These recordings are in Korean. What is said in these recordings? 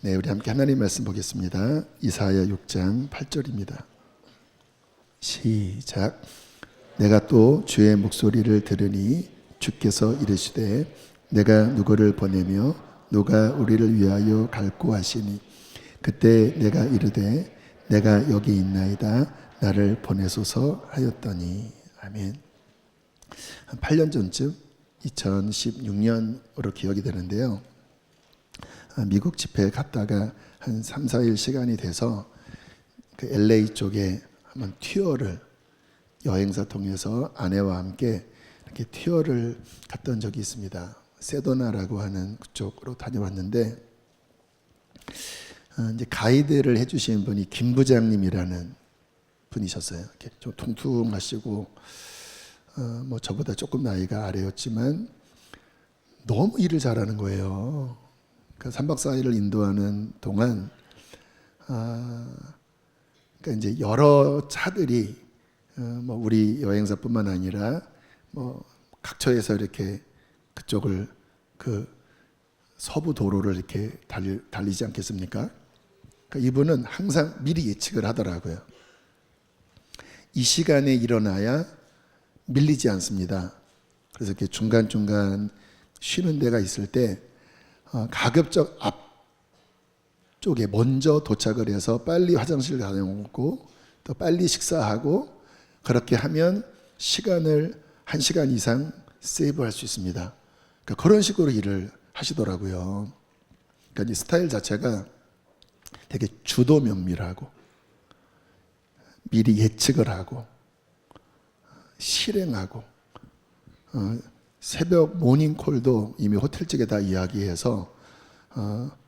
네, 우리 함께 하나님 말씀 보겠습니다. 이사야 6장 8절입니다. 시작. 내가 또 주의 목소리를 들으니 주께서 이르시되 내가 누구를 보내며 누가 우리를 위하여 갈고 하시니 그때 내가 이르되 내가 여기 있나이다 나를 보내소서 하였더니. 아멘. 한 8년 전쯤 2016년으로 기억이 되는데요. 미국 집회에 갔다가 한 3, 4일 시간이 돼서 그 LA 쪽에 한번 투어를 여행사 통해서 아내와 함께 이렇게 투어를 갔던 적이 있습니다. 세도나라고 하는 그쪽으로 다녀왔는데 이제 가이드를 해주신 분이 김 부장님이라는 분이셨어요. 이렇게 좀 퉁퉁하시고 뭐 저보다 조금 나이가 아래였지만 너무 일을 잘하는 거예요. 그 3박 4일을 인도하는 동안 그러니까 이제 여러 차들이 뭐 우리 여행사뿐만 아니라 뭐 각처에서 이렇게 그쪽을 그 서부 도로를 이렇게 달리지 않겠습니까? 그러니까 이분은 항상 미리 예측을 하더라고요. 이 시간에 일어나야 밀리지 않습니다. 그래서 이렇게 중간중간 쉬는 데가 있을 때 가급적 앞쪽에 먼저 도착을 해서 빨리 화장실 다녀오고 또 빨리 식사하고 그렇게 하면 시간을 1시간 이상 세이브할 수 있습니다. 그러니까 그런 식으로 일을 하시더라고요. 그러니까 이 스타일 자체가 되게 주도 면밀하고 미리 예측을 하고 실행하고 새벽 모닝콜도 이미 호텔 측에 다 이야기해서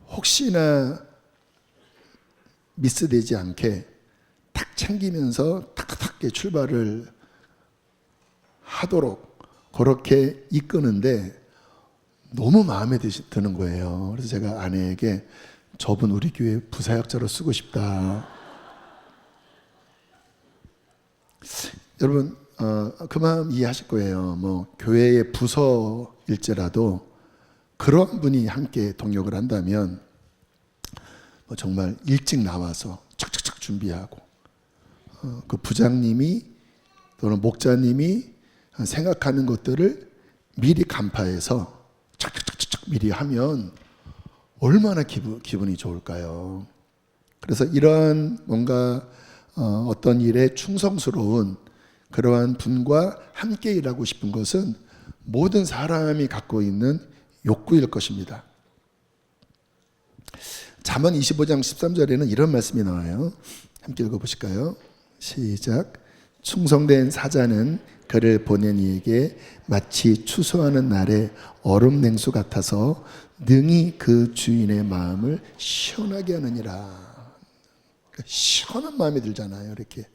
혹시나 미스되지 않게 탁 챙기면서 탁탁하게 출발을 하도록 그렇게 이끄는데 너무 마음에 드는 거예요. 그래서 제가 아내에게 저분 우리 교회 부사역자로 쓰고 싶다. 여러분 그 마음 이해하실 거예요. 뭐 교회의 부서일지라도 그런 분이 함께 동역을 한다면 뭐 정말 일찍 나와서 착착착 준비하고 그 부장님이 또는 목자님이 생각하는 것들을 미리 간파해서 착착착착 미리 하면 얼마나 기분이 좋을까요? 그래서 이러한 뭔가 어떤 일에 충성스러운 그러한 분과 함께 일하고 싶은 것은 모든 사람이 갖고 있는 욕구일 것입니다. 잠언 25장 13절에는 이런 말씀이 나와요. 함께 읽어보실까요? 시작. 충성된 사자는 그를 보낸 이에게 마치 추수하는 날에 얼음 냉수 같아서 능히 그 주인의 마음을 시원하게 하느니라. 시원한 마음이 들잖아요. 이렇게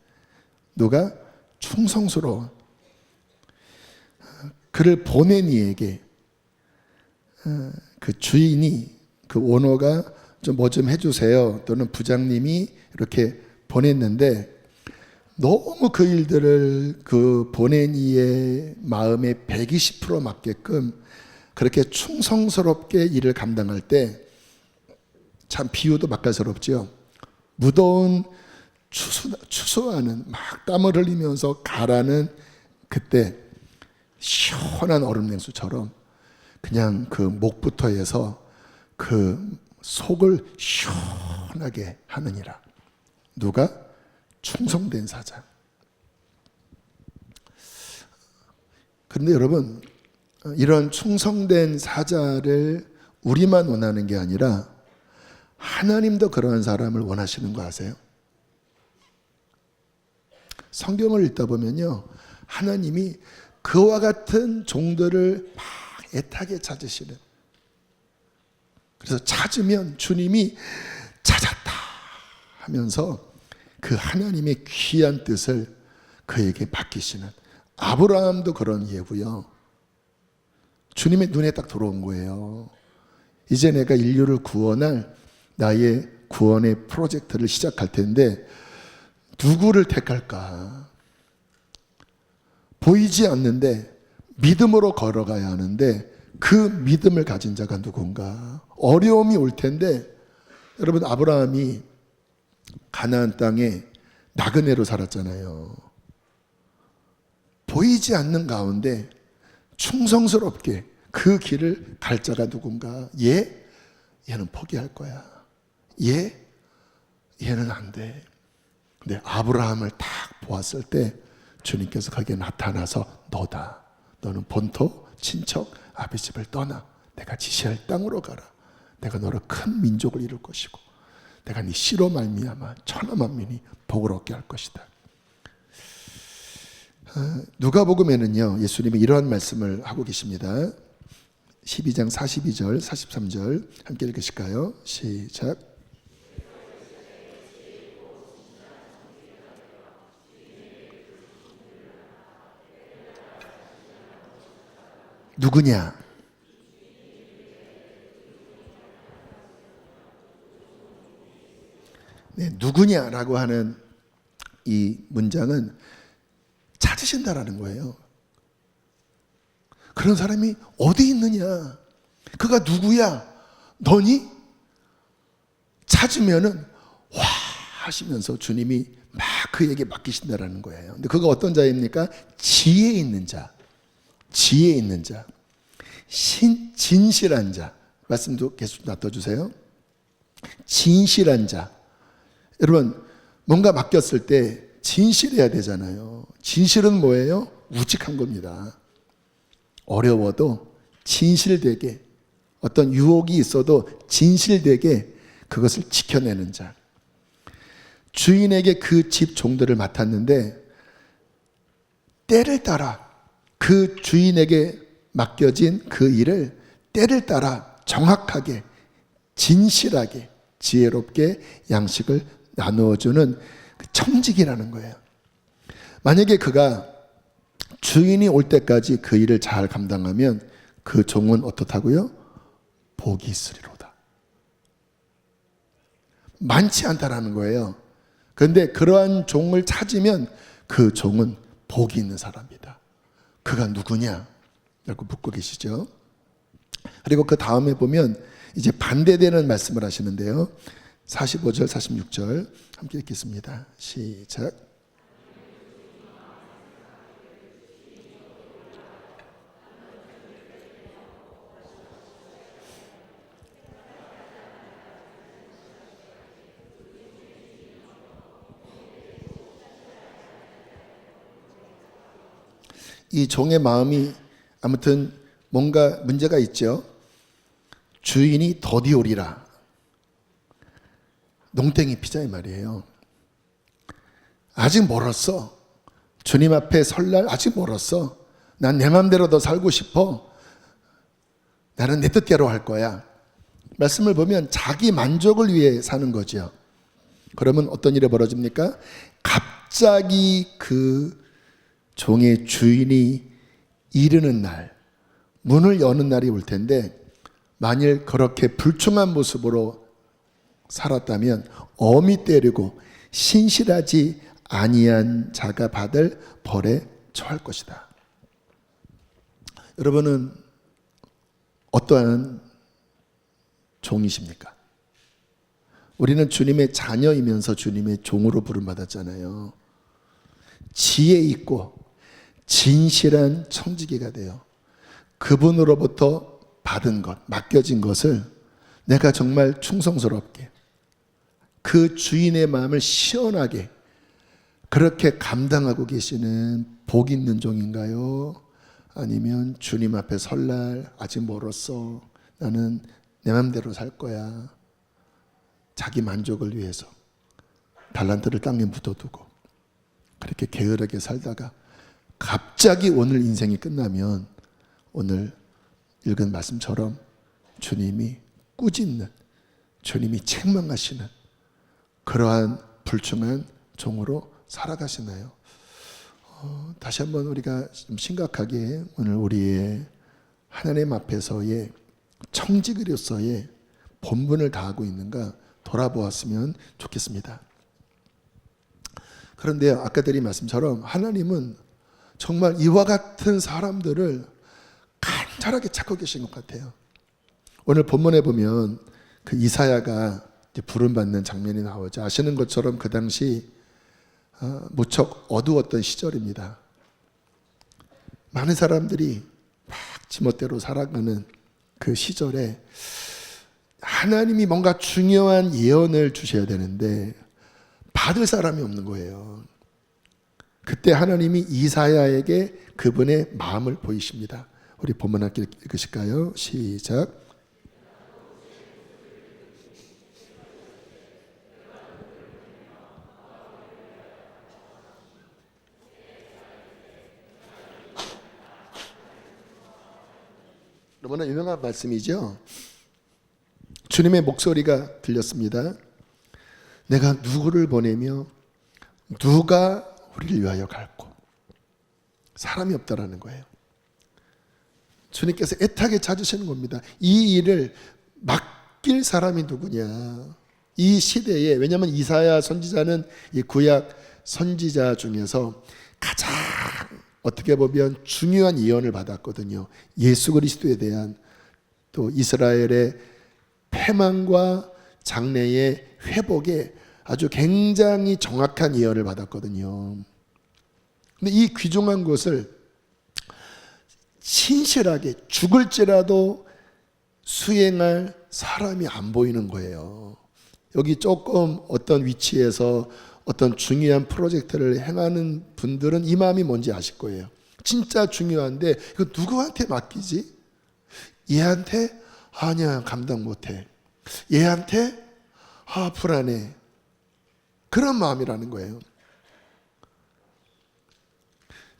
누가 충성스러운 그를 보낸 이에게 그 주인이 그 오너가 좀 뭐 좀 해주세요 또는 부장님이 이렇게 보냈는데 너무 그 일들을 그 보낸 이의 마음에 120% 맞게끔 그렇게 충성스럽게 일을 감당할 때 참 비유도 맛깔스럽죠. 무더운 추수하는 막 땀을 흘리면서 가라는 그때 시원한 얼음 냉수처럼 그냥 그 목부터 해서 그 속을 시원하게 하느니라. 누가? 충성된 사자. 그런데 여러분 이런 충성된 사자를 우리만 원하는 게 아니라 하나님도 그러한 사람을 원하시는 거 아세요? 성경을 읽다 보면요 하나님이 그와 같은 종들을 막 애타게 찾으시는, 그래서 찾으면 주님이 찾았다 하면서 그 하나님의 귀한 뜻을 그에게 맡기시는, 아브라함도 그런 예고요. 주님의 눈에 딱 들어온 거예요. 이제 내가 인류를 구원할 나의 구원의 프로젝트를 시작할 텐데 누구를 택할까? 보이지 않는데 믿음으로 걸어가야 하는데 그 믿음을 가진 자가 누군가? 어려움이 올 텐데 여러분, 아브라함이 가나안 땅에 나그네로 살았잖아요. 보이지 않는 가운데 충성스럽게 그 길을 갈 자가 누군가? 얘는 포기할 거야. 얘는 안 돼. 근데 아브라함을 딱 보았을 때 주님께서 거기에 나타나서 너다. 너는 본토, 친척, 아비 집을 떠나 내가 지시할 땅으로 가라. 내가 너를 큰 민족을 이룰 것이고 내가 네 씨로 말미암아 천하 만민이 복을 얻게 할 것이다. 누가복음에는요, 예수님이 이러한 말씀을 하고 계십니다. 12장 42절, 43절 함께 읽으실까요? 시작. 누구냐? 네, 누구냐라고 하는 이 문장은 찾으신다라는 거예요. 그런 사람이 어디 있느냐? 그가 누구야? 너니? 찾으면은 와 하시면서 주님이 막 그에게 맡기신다라는 거예요. 근데 그가 어떤 자입니까? 지혜 있는 자, 지혜 있는 자, 진실한 자. 말씀도 계속 놔둬주세요. 진실한 자. 여러분, 뭔가 맡겼을 때 진실해야 되잖아요. 진실은 뭐예요? 우직한 겁니다. 어려워도 진실되게, 어떤 유혹이 있어도 진실되게 그것을 지켜내는 자. 주인에게 그 집 종들을 맡았는데 때를 따라 그 주인에게 맡겨진 그 일을 때를 따라 정확하게, 진실하게, 지혜롭게 양식을 나누어주는 그 청직이라는 거예요. 만약에 그가 주인이 올 때까지 그 일을 잘 감당하면 그 종은 어떻다고요? 복이 있으리로다. 많지 않다라는 거예요. 그런데 그러한 종을 찾으면 그 종은 복이 있는 사람이다. 그가 누구냐? 라고 묻고 계시죠. 그리고 그 다음에 보면 이제 반대되는 말씀을 하시는데요. 45절, 46절 함께 읽겠습니다. 시작. 이 종의 마음이 아무튼 뭔가 문제가 있죠. 주인이 더디 오리라. 농땡이 피자 이 말이에요. 아직 멀었어. 주님 앞에 설 날 아직 멀었어. 난 내 맘대로 더 살고 싶어. 나는 내 뜻대로 할 거야. 말씀을 보면 자기 만족을 위해 사는 거죠. 그러면 어떤 일이 벌어집니까? 갑자기 그 종의 주인이 이르는 날, 문을 여는 날이 올 텐데 만일 그렇게 불충한 모습으로 살았다면 엄히 때리고 신실하지 아니한 자가 받을 벌에 처할 것이다. 여러분은 어떠한 종이십니까? 우리는 주님의 자녀이면서 주님의 종으로 부름받았잖아요. 지혜 있고 진실한 청지기가 되어 그분으로부터 받은 것, 맡겨진 것을 내가 정말 충성스럽게 그 주인의 마음을 시원하게 그렇게 감당하고 계시는 복 있는 종인가요? 아니면 주님 앞에 설날 아직 멀었어. 나는 내 맘대로 살 거야. 자기 만족을 위해서 달란트를 땅에 묻어두고 그렇게 게으르게 살다가 갑자기 오늘 인생이 끝나면 오늘 읽은 말씀처럼 주님이 꾸짖는, 주님이 책망하시는 그러한 불충한 종으로 살아가시나요? 다시 한번 우리가 좀 심각하게 오늘 우리의 하나님 앞에서의 청지기로서의 본분을 다하고 있는가 돌아보았으면 좋겠습니다. 그런데 아까 드린 말씀처럼 하나님은 정말 이와 같은 사람들을 간절하게 찾고 계신 것 같아요. 오늘 본문에 보면 그 이사야가 이제 부름받는 장면이 나오죠. 아시는 것처럼 그 당시 무척 어두웠던 시절입니다. 많은 사람들이 막 지멋대로 살아가는 그 시절에 하나님이 뭔가 중요한 예언을 주셔야 되는데 받을 사람이 없는 거예요. 그때 하나님이 이사야에게 그분의 마음을 보이십니다. 우리 본문 함께 읽으실까요? 시작. 너무나 유명한 말씀이죠. 주님의 목소리가 들렸습니다. 내가 누구를 보내며 누가 우리를 위하여 갈고. 사람이 없다라는 거예요. 주님께서 애타게 찾으시는 겁니다. 이 일을 맡길 사람이 누구냐. 이 시대에, 왜냐하면 이사야 선지자는 이 구약 선지자 중에서 가장 어떻게 보면 중요한 예언을 받았거든요. 예수 그리스도에 대한, 또 이스라엘의 패망과 장래의 회복에 아주 굉장히 정확한 예언을 받았거든요. 근데 이 귀중한 것을 신실하게 죽을지라도 수행할 사람이 안 보이는 거예요. 여기 조금 어떤 위치에서 어떤 중요한 프로젝트를 행하는 분들은 이 마음이 뭔지 아실 거예요. 진짜 중요한데 이거 누구한테 맡기지? 얘한테? 아니야, 감당 못해. 얘한테? 불안해. 그런 마음이라는 거예요.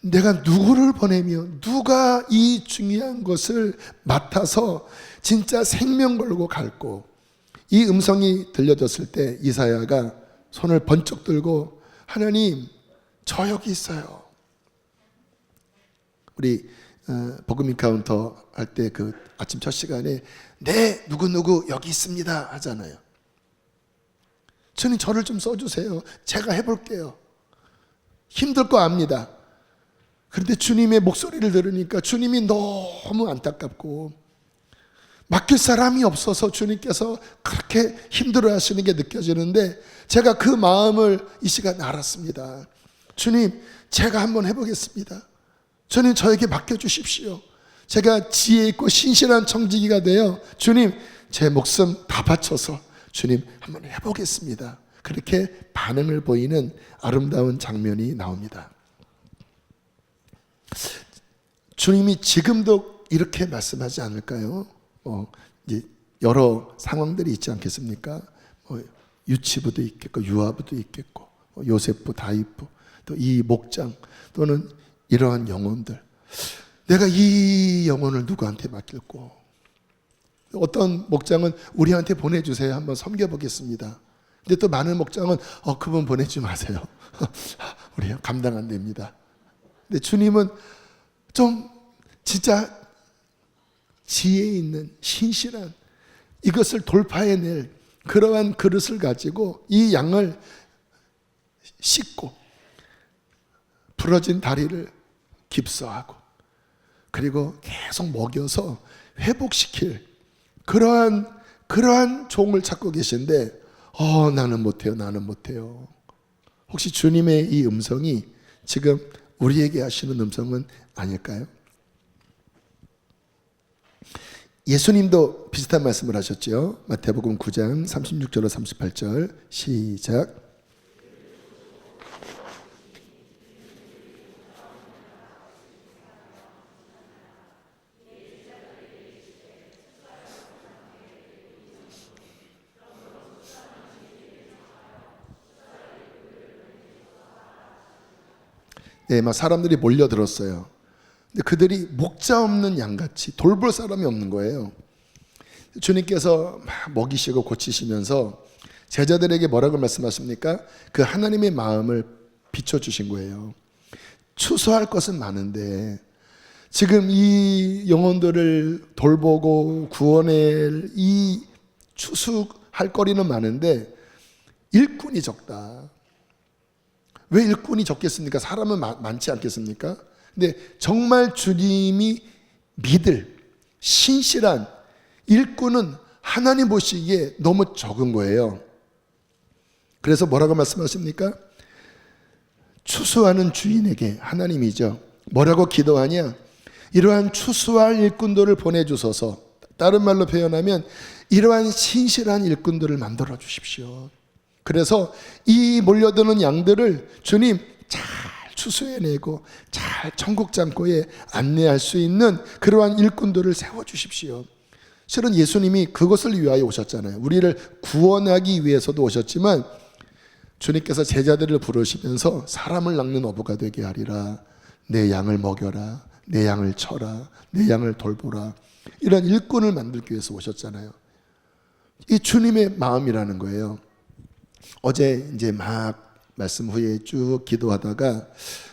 내가 누구를 보내며 누가 이 중요한 것을 맡아서 진짜 생명 걸고 갈고. 이 음성이 들려졌을 때 이사야가 손을 번쩍 들고 하나님, 저 여기 있어요. 우리 복음 인카운터 할 때 그 아침 첫 시간에 네, 누구누구 여기 있습니다 하잖아요. 주님, 저를 좀 써주세요. 제가 해볼게요. 힘들 거 압니다. 그런데 주님의 목소리를 들으니까 주님이 너무 안타깝고 맡길 사람이 없어서 주님께서 그렇게 힘들어 하시는 게 느껴지는데, 제가 그 마음을 이 시간에 알았습니다. 주님, 제가 한번 해보겠습니다. 주님, 저에게 맡겨주십시오. 제가 지혜 있고 신실한 청지기가 되어 주님, 제 목숨 다 바쳐서 주님 한번 해보겠습니다. 그렇게 반응을 보이는 아름다운 장면이 나옵니다. 주님이 지금도 이렇게 말씀하지 않을까요? 이제 여러 상황들이 있지 않겠습니까? 유치부도 있겠고 유아부도 있겠고 요셉부, 다윗부, 또 이 목장, 또는 이러한 영혼들, 내가 이 영혼을 누구한테 맡길고. 어떤 목장은 우리한테 보내주세요, 한번 섬겨보겠습니다. 근데 또 많은 목장은 그분 보내지 마세요. 우리 감당 안 됩니다. 근데 주님은 좀 진짜 지혜 있는 신실한, 이것을 돌파해낼 그러한 그릇을 가지고 이 양을 씻고 부러진 다리를 깁스하고 그리고 계속 먹여서 회복시킬 그러한 종을 찾고 계신데 나는 못해요. 혹시 주님의 이 음성이 지금 우리에게 하시는 음성은 아닐까요? 예수님도 비슷한 말씀을 하셨죠. 마태복음 9장 36절로 38절 시작. 네, 막 사람들이 몰려들었어요. 근데 그들이 목자 없는 양같이 돌볼 사람이 없는 거예요. 주님께서 막 먹이시고 고치시면서 제자들에게 뭐라고 말씀하십니까? 그 하나님의 마음을 비춰주신 거예요. 추수할 것은 많은데 지금 이 영혼들을 돌보고 구원할 이 추수할 거리는 많은데 일꾼이 적다. 왜 일꾼이 적겠습니까? 사람은 많지 않겠습니까? 근데 정말 주님이 믿을 신실한 일꾼은 하나님 보시기에 너무 적은 거예요. 그래서 뭐라고 말씀하십니까? 추수하는 주인에게, 하나님이죠, 뭐라고 기도하냐? 이러한 추수할 일꾼들을 보내주소서. 다른 말로 표현하면 이러한 신실한 일꾼들을 만들어 주십시오. 그래서 이 몰려드는 양들을 주님 잘 추수해내고 잘 천국 창고에 안내할 수 있는 그러한 일꾼들을 세워주십시오. 실은 예수님이 그것을 위하여 오셨잖아요. 우리를 구원하기 위해서도 오셨지만 주님께서 제자들을 부르시면서 사람을 낚는 어부가 되게 하리라. 내 양을 먹여라. 내 양을 쳐라. 내 양을 돌보라. 이런 일꾼을 만들기 위해서 오셨잖아요. 이 주님의 마음이라는 거예요. 어제 이제 막 말씀 후에 쭉 기도하다가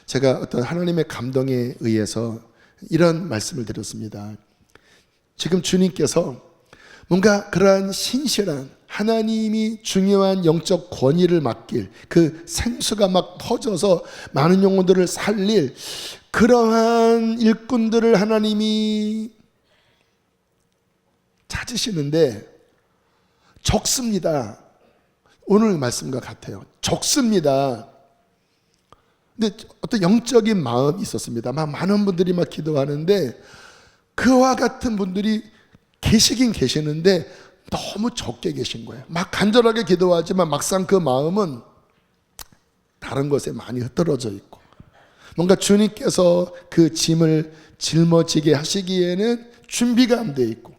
제가 어떤 하나님의 감동에 의해서 이런 말씀을 드렸습니다. 지금 주님께서 뭔가 그러한 신실한, 하나님이 중요한 영적 권위를 맡길, 그 생수가 막 터져서 많은 영혼들을 살릴 그러한 일꾼들을 하나님이 찾으시는데 적습니다. 오늘 말씀과 같아요. 적습니다. 근데 어떤 영적인 마음이 있었습니다. 많은 분들이 막 기도하는데 그와 같은 분들이 계시긴 계시는데 너무 적게 계신 거예요. 막 간절하게 기도하지만 막상 그 마음은 다른 것에 많이 흩어져 있고, 뭔가 주님께서 그 짐을 짊어지게 하시기에는 준비가 안 돼 있고,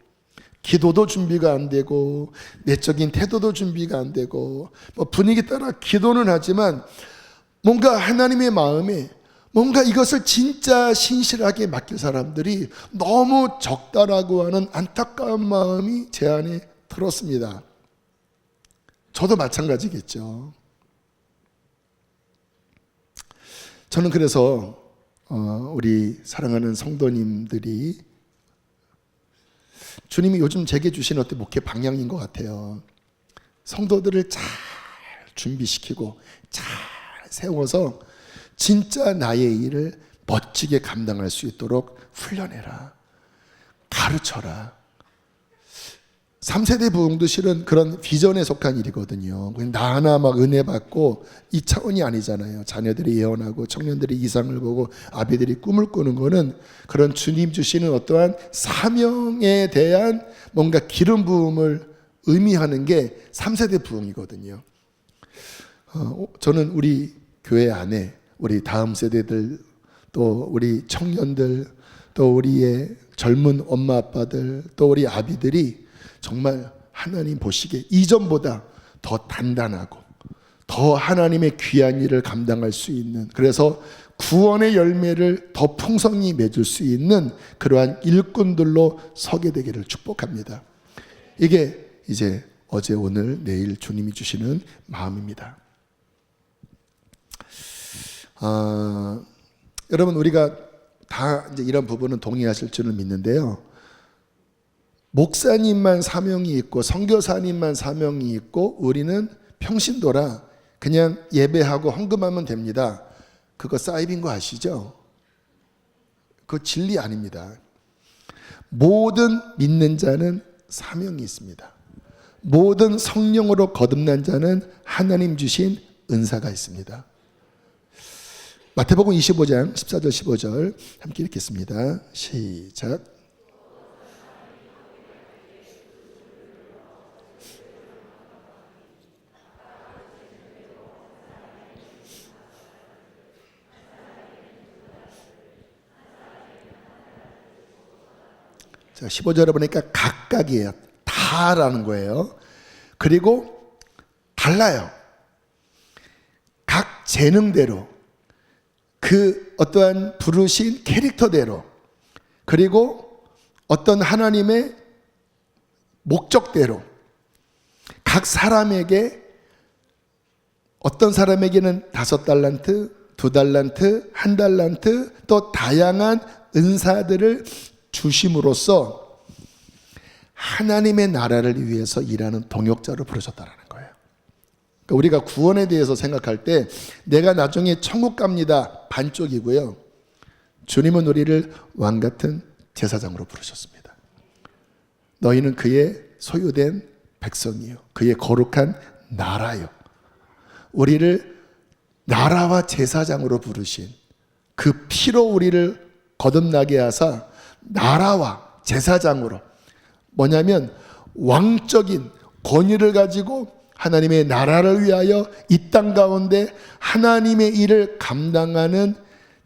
기도도 준비가 안 되고, 내적인 태도도 준비가 안 되고, 뭐 분위기 따라 기도는 하지만 뭔가 하나님의 마음에 뭔가 이것을 진짜 신실하게 맡길 사람들이 너무 적다라고 하는 안타까운 마음이 제 안에 들었습니다. 저도 마찬가지겠죠. 저는 그래서 우리 사랑하는 성도님들이, 주님이 요즘 제게 주신 어떤 목회 방향인 것 같아요. 성도들을 잘 준비시키고 잘 세워서 진짜 나의 일을 멋지게 감당할 수 있도록 훈련해라, 가르쳐라. 3세대 부흥도 실은 그런 비전에 속한 일이거든요. 나 하나 막 은혜 받고 이 차원이 아니잖아요. 자녀들이 예언하고 청년들이 이상을 보고 아비들이 꿈을 꾸는 거는 그런 주님 주시는 어떠한 사명에 대한 뭔가 기름 부음을 의미하는 게 3세대 부흥이거든요. 저는 우리 교회 안에 우리 다음 세대들, 또 우리 청년들, 또 우리의 젊은 엄마 아빠들, 또 우리 아비들이 정말 하나님 보시기에 이전보다 더 단단하고 더 하나님의 귀한 일을 감당할 수 있는, 그래서 구원의 열매를 더 풍성히 맺을 수 있는 그러한 일꾼들로 서게 되기를 축복합니다. 이게 이제 어제 오늘 내일 주님이 주시는 마음입니다. 여러분, 우리가 다 이제 이런 부분은 동의하실 줄은 믿는데요. 목사님만 사명이 있고 선교사님만 사명이 있고 우리는 평신도라 그냥 예배하고 헌금하면 됩니다. 그거 사이비인 거 아시죠? 그거 진리 아닙니다. 모든 믿는 자는 사명이 있습니다. 모든 성령으로 거듭난 자는 하나님 주신 은사가 있습니다. 마태복음 25장 14절 15절 함께 읽겠습니다. 시작. 자, 15절에 보니까 각각이에요. 다라는 거예요. 그리고 달라요. 각 재능대로, 그 어떠한 부르신 캐릭터대로, 그리고 어떤 하나님의 목적대로 각 사람에게, 어떤 사람에게는 5달란트, 2달란트, 1달란트, 또 다양한 은사들을 주심으로써 하나님의 나라를 위해서 일하는 동역자로 부르셨다는 거예요. 그러니까 우리가 구원에 대해서 생각할 때 내가 나중에 천국 갑니다 반쪽이고요, 주님은 우리를 왕같은 제사장으로 부르셨습니다. 너희는 그의 소유된 백성이요, 그의 거룩한 나라요, 우리를 나라와 제사장으로 부르신 그 피로 우리를 거듭나게 하사 나라와 제사장으로, 뭐냐면 왕적인 권위를 가지고 하나님의 나라를 위하여 이 땅 가운데 하나님의 일을 감당하는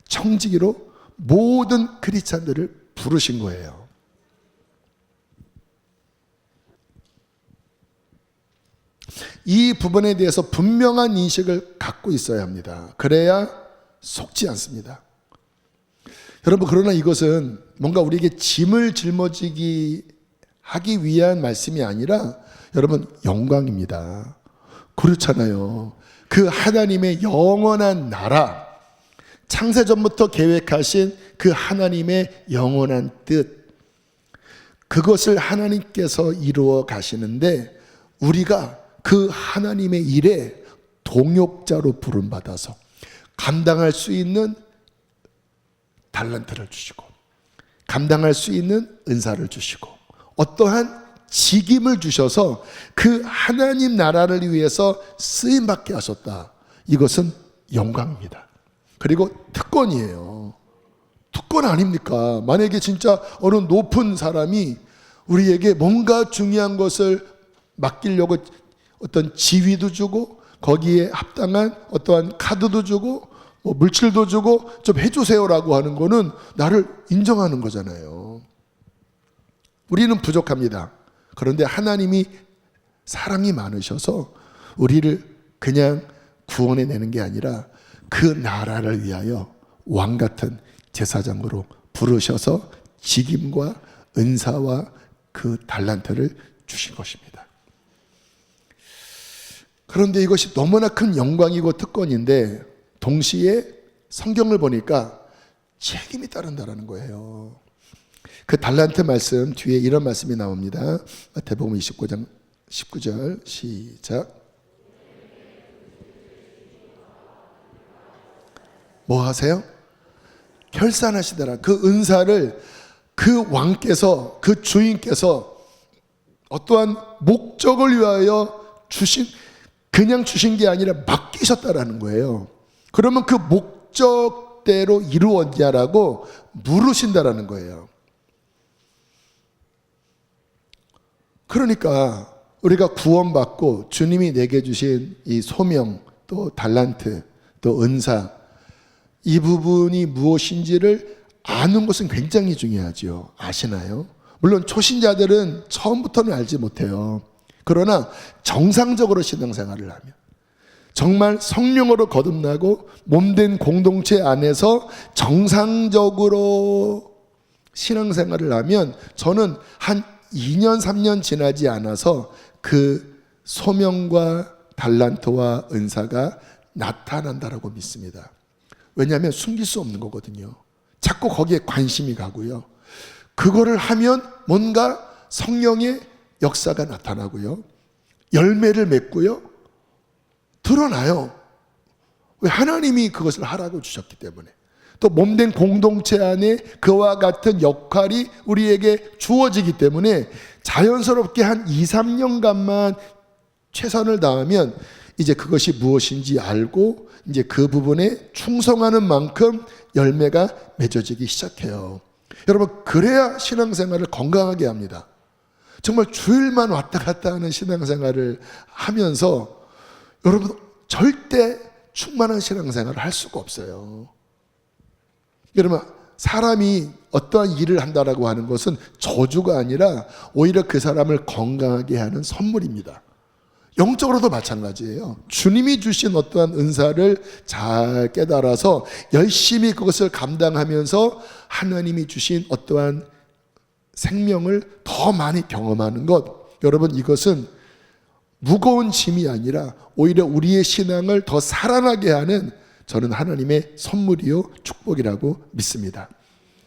청지기로 모든 크리스찬들을 부르신 거예요. 이 부분에 대해서 분명한 인식을 갖고 있어야 합니다. 그래야 속지 않습니다. 여러분, 그러나 이것은 뭔가 우리에게 짐을 짊어지기 하기 위한 말씀이 아니라 여러분, 영광입니다. 그렇잖아요. 그 하나님의 영원한 나라, 창세전부터 계획하신 그 하나님의 영원한 뜻, 그것을 하나님께서 이루어 가시는데 우리가 그 하나님의 일에 동역자로 부름받아서 감당할 수 있는 달란트를 주시고, 감당할 수 있는 은사를 주시고, 어떠한 직임을 주셔서 그 하나님 나라를 위해서 쓰임받게 하셨다. 이것은 영광입니다. 그리고 특권이에요. 특권 아닙니까? 만약에 진짜 어느 높은 사람이 우리에게 뭔가 중요한 것을 맡기려고 어떤 지위도 주고 거기에 합당한 어떠한 카드도 주고 뭐 물질도 주고 좀 해주세요라고 하는 거는 나를 인정하는 거잖아요. 우리는 부족합니다. 그런데 하나님이 사랑이 많으셔서 우리를 그냥 구원해내는 게 아니라 그 나라를 위하여 왕같은 제사장으로 부르셔서 직임과 은사와 그 달란트를 주신 것입니다. 그런데 이것이 너무나 큰 영광이고 특권인데 동시에 성경을 보니까 책임이 따른다는 거예요. 그 달란트 말씀 뒤에 이런 말씀이 나옵니다. 마태복음 29장 19절 시작. 뭐 하세요? 결산하시더라. 그 은사를 그 왕께서, 그 주인께서 어떠한 목적을 위하여 주신, 그냥 주신 게 아니라 맡기셨다라는 거예요. 그러면 그 목적대로 이루었냐라고 물으신다라는 거예요. 그러니까 우리가 구원받고 주님이 내게 주신 이 소명, 또 달란트, 또 은사, 이 부분이 무엇인지를 아는 것은 굉장히 중요하죠. 아시나요? 물론 초신자들은 처음부터는 알지 못해요. 그러나 정상적으로 신앙생활을 하면, 정말 성령으로 거듭나고 몸된 공동체 안에서 정상적으로 신앙생활을 하면 저는 한 2년 3년 지나지 않아서 그 소명과 달란트와 은사가 나타난다라고 믿습니다. 왜냐하면 숨길 수 없는 거거든요. 자꾸 거기에 관심이 가고요. 그거를 하면 뭔가 성령의 역사가 나타나고요. 열매를 맺고요. 드러나요. 왜? 하나님이 그것을 하라고 주셨기 때문에. 또 몸된 공동체 안에 그와 같은 역할이 우리에게 주어지기 때문에 자연스럽게 한 2, 3년간만 최선을 다하면 이제 그것이 무엇인지 알고 이제 그 부분에 충성하는 만큼 열매가 맺어지기 시작해요. 여러분, 그래야 신앙생활을 건강하게 합니다. 정말 주일만 왔다 갔다 하는 신앙생활을 하면서 여러분 절대 충만한 신앙생활을 할 수가 없어요. 여러분, 사람이 어떠한 일을 한다라고 하는 것은 저주가 아니라 오히려 그 사람을 건강하게 하는 선물입니다. 영적으로도 마찬가지예요. 주님이 주신 어떠한 은사를 잘 깨달아서 열심히 그것을 감당하면서 하나님이 주신 어떠한 생명을 더 많이 경험하는 것, 여러분 이것은 무거운 짐이 아니라 오히려 우리의 신앙을 더 살아나게 하는, 저는 하나님의 선물이요 축복이라고 믿습니다.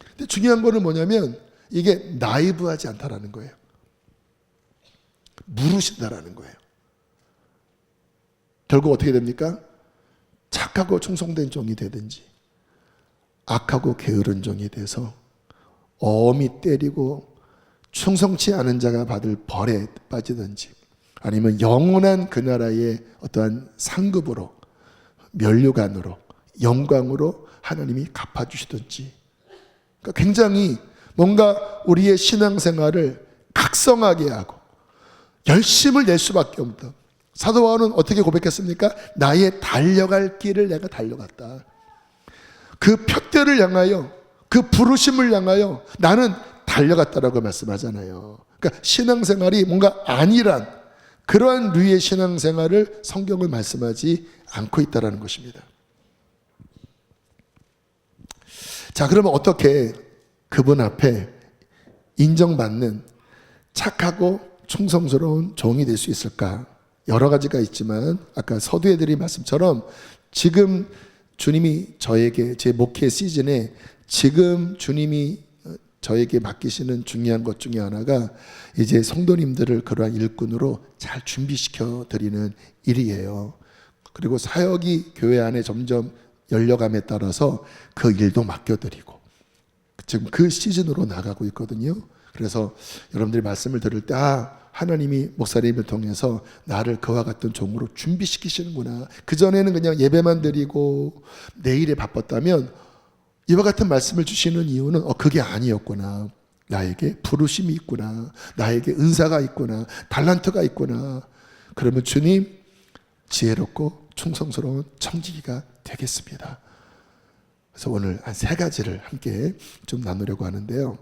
근데 중요한 거는 뭐냐면 이게 나이브하지 않다라는 거예요. 물으신다라는 거예요. 결국 어떻게 됩니까? 착하고 충성된 종이 되든지 악하고 게으른 종이 돼서 엄히 때리고 충성치 않은 자가 받을 벌에 빠지든지, 아니면 영원한 그 나라의 어떠한 상급으로, 면류관으로, 영광으로 하나님이 갚아주시든지. 그러니까 굉장히 뭔가 우리의 신앙생활을 각성하게 하고 열심을 낼 수밖에 없다. 사도 바울은 어떻게 고백했습니까? 나의 달려갈 길을 내가 달려갔다. 그 표대를 향하여, 그 부르심을 향하여 나는 달려갔다라고 말씀하잖아요. 그러니까 신앙생활이 뭔가 안일한 그러한 류의 신앙생활을 성경을 말씀하지 않고 있다는 것입니다. 자, 그러면 어떻게 그분 앞에 인정받는 착하고 충성스러운 종이 될 수 있을까? 여러 가지가 있지만 아까 서두에 드린 말씀처럼 지금 주님이 저에게, 제 목회 시즌에 지금 주님이 저에게 맡기시는 중요한 것 중에 하나가 이제 성도님들을 그러한 일꾼으로 잘 준비시켜 드리는 일이에요. 그리고 사역이 교회 안에 점점 열려감에 따라서 그 일도 맡겨드리고 지금 그 시즌으로 나가고 있거든요. 그래서 여러분들이 말씀을 들을 때 하나님이 목사님을 통해서 나를 그와 같은 종으로 준비시키시는구나. 그전에는 그냥 예배만 드리고 내일에 바빴다면 이와 같은 말씀을 주시는 이유는 그게 아니었구나. 나에게 부르심이 있구나. 나에게 은사가 있구나. 달란트가 있구나. 그러면 주님, 지혜롭고 충성스러운 청지기가 되겠습니다. 그래서 오늘 한 3가지를 함께 좀 나누려고 하는데요.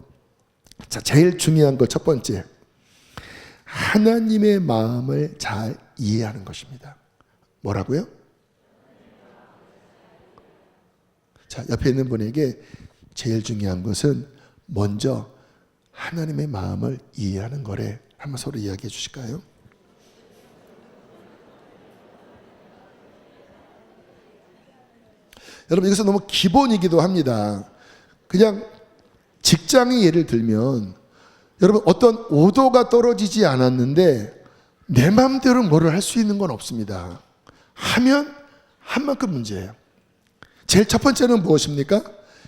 자, 제일 중요한 것 첫 번째, 하나님의 마음을 잘 이해하는 것입니다. 뭐라고요? 자, 옆에 있는 분에게 제일 중요한 것은 먼저 하나님의 마음을 이해하는 거래. 한번 서로 이야기해 주실까요? 여러분, 이것은 너무 기본이기도 합니다. 그냥 직장의 예를 들면 여러분, 어떤 오도가 떨어지지 않았는데 내 마음대로 뭐를 할 수 있는 건 없습니다. 하면 한 만큼 문제예요. 제일 첫 번째는 무엇입니까?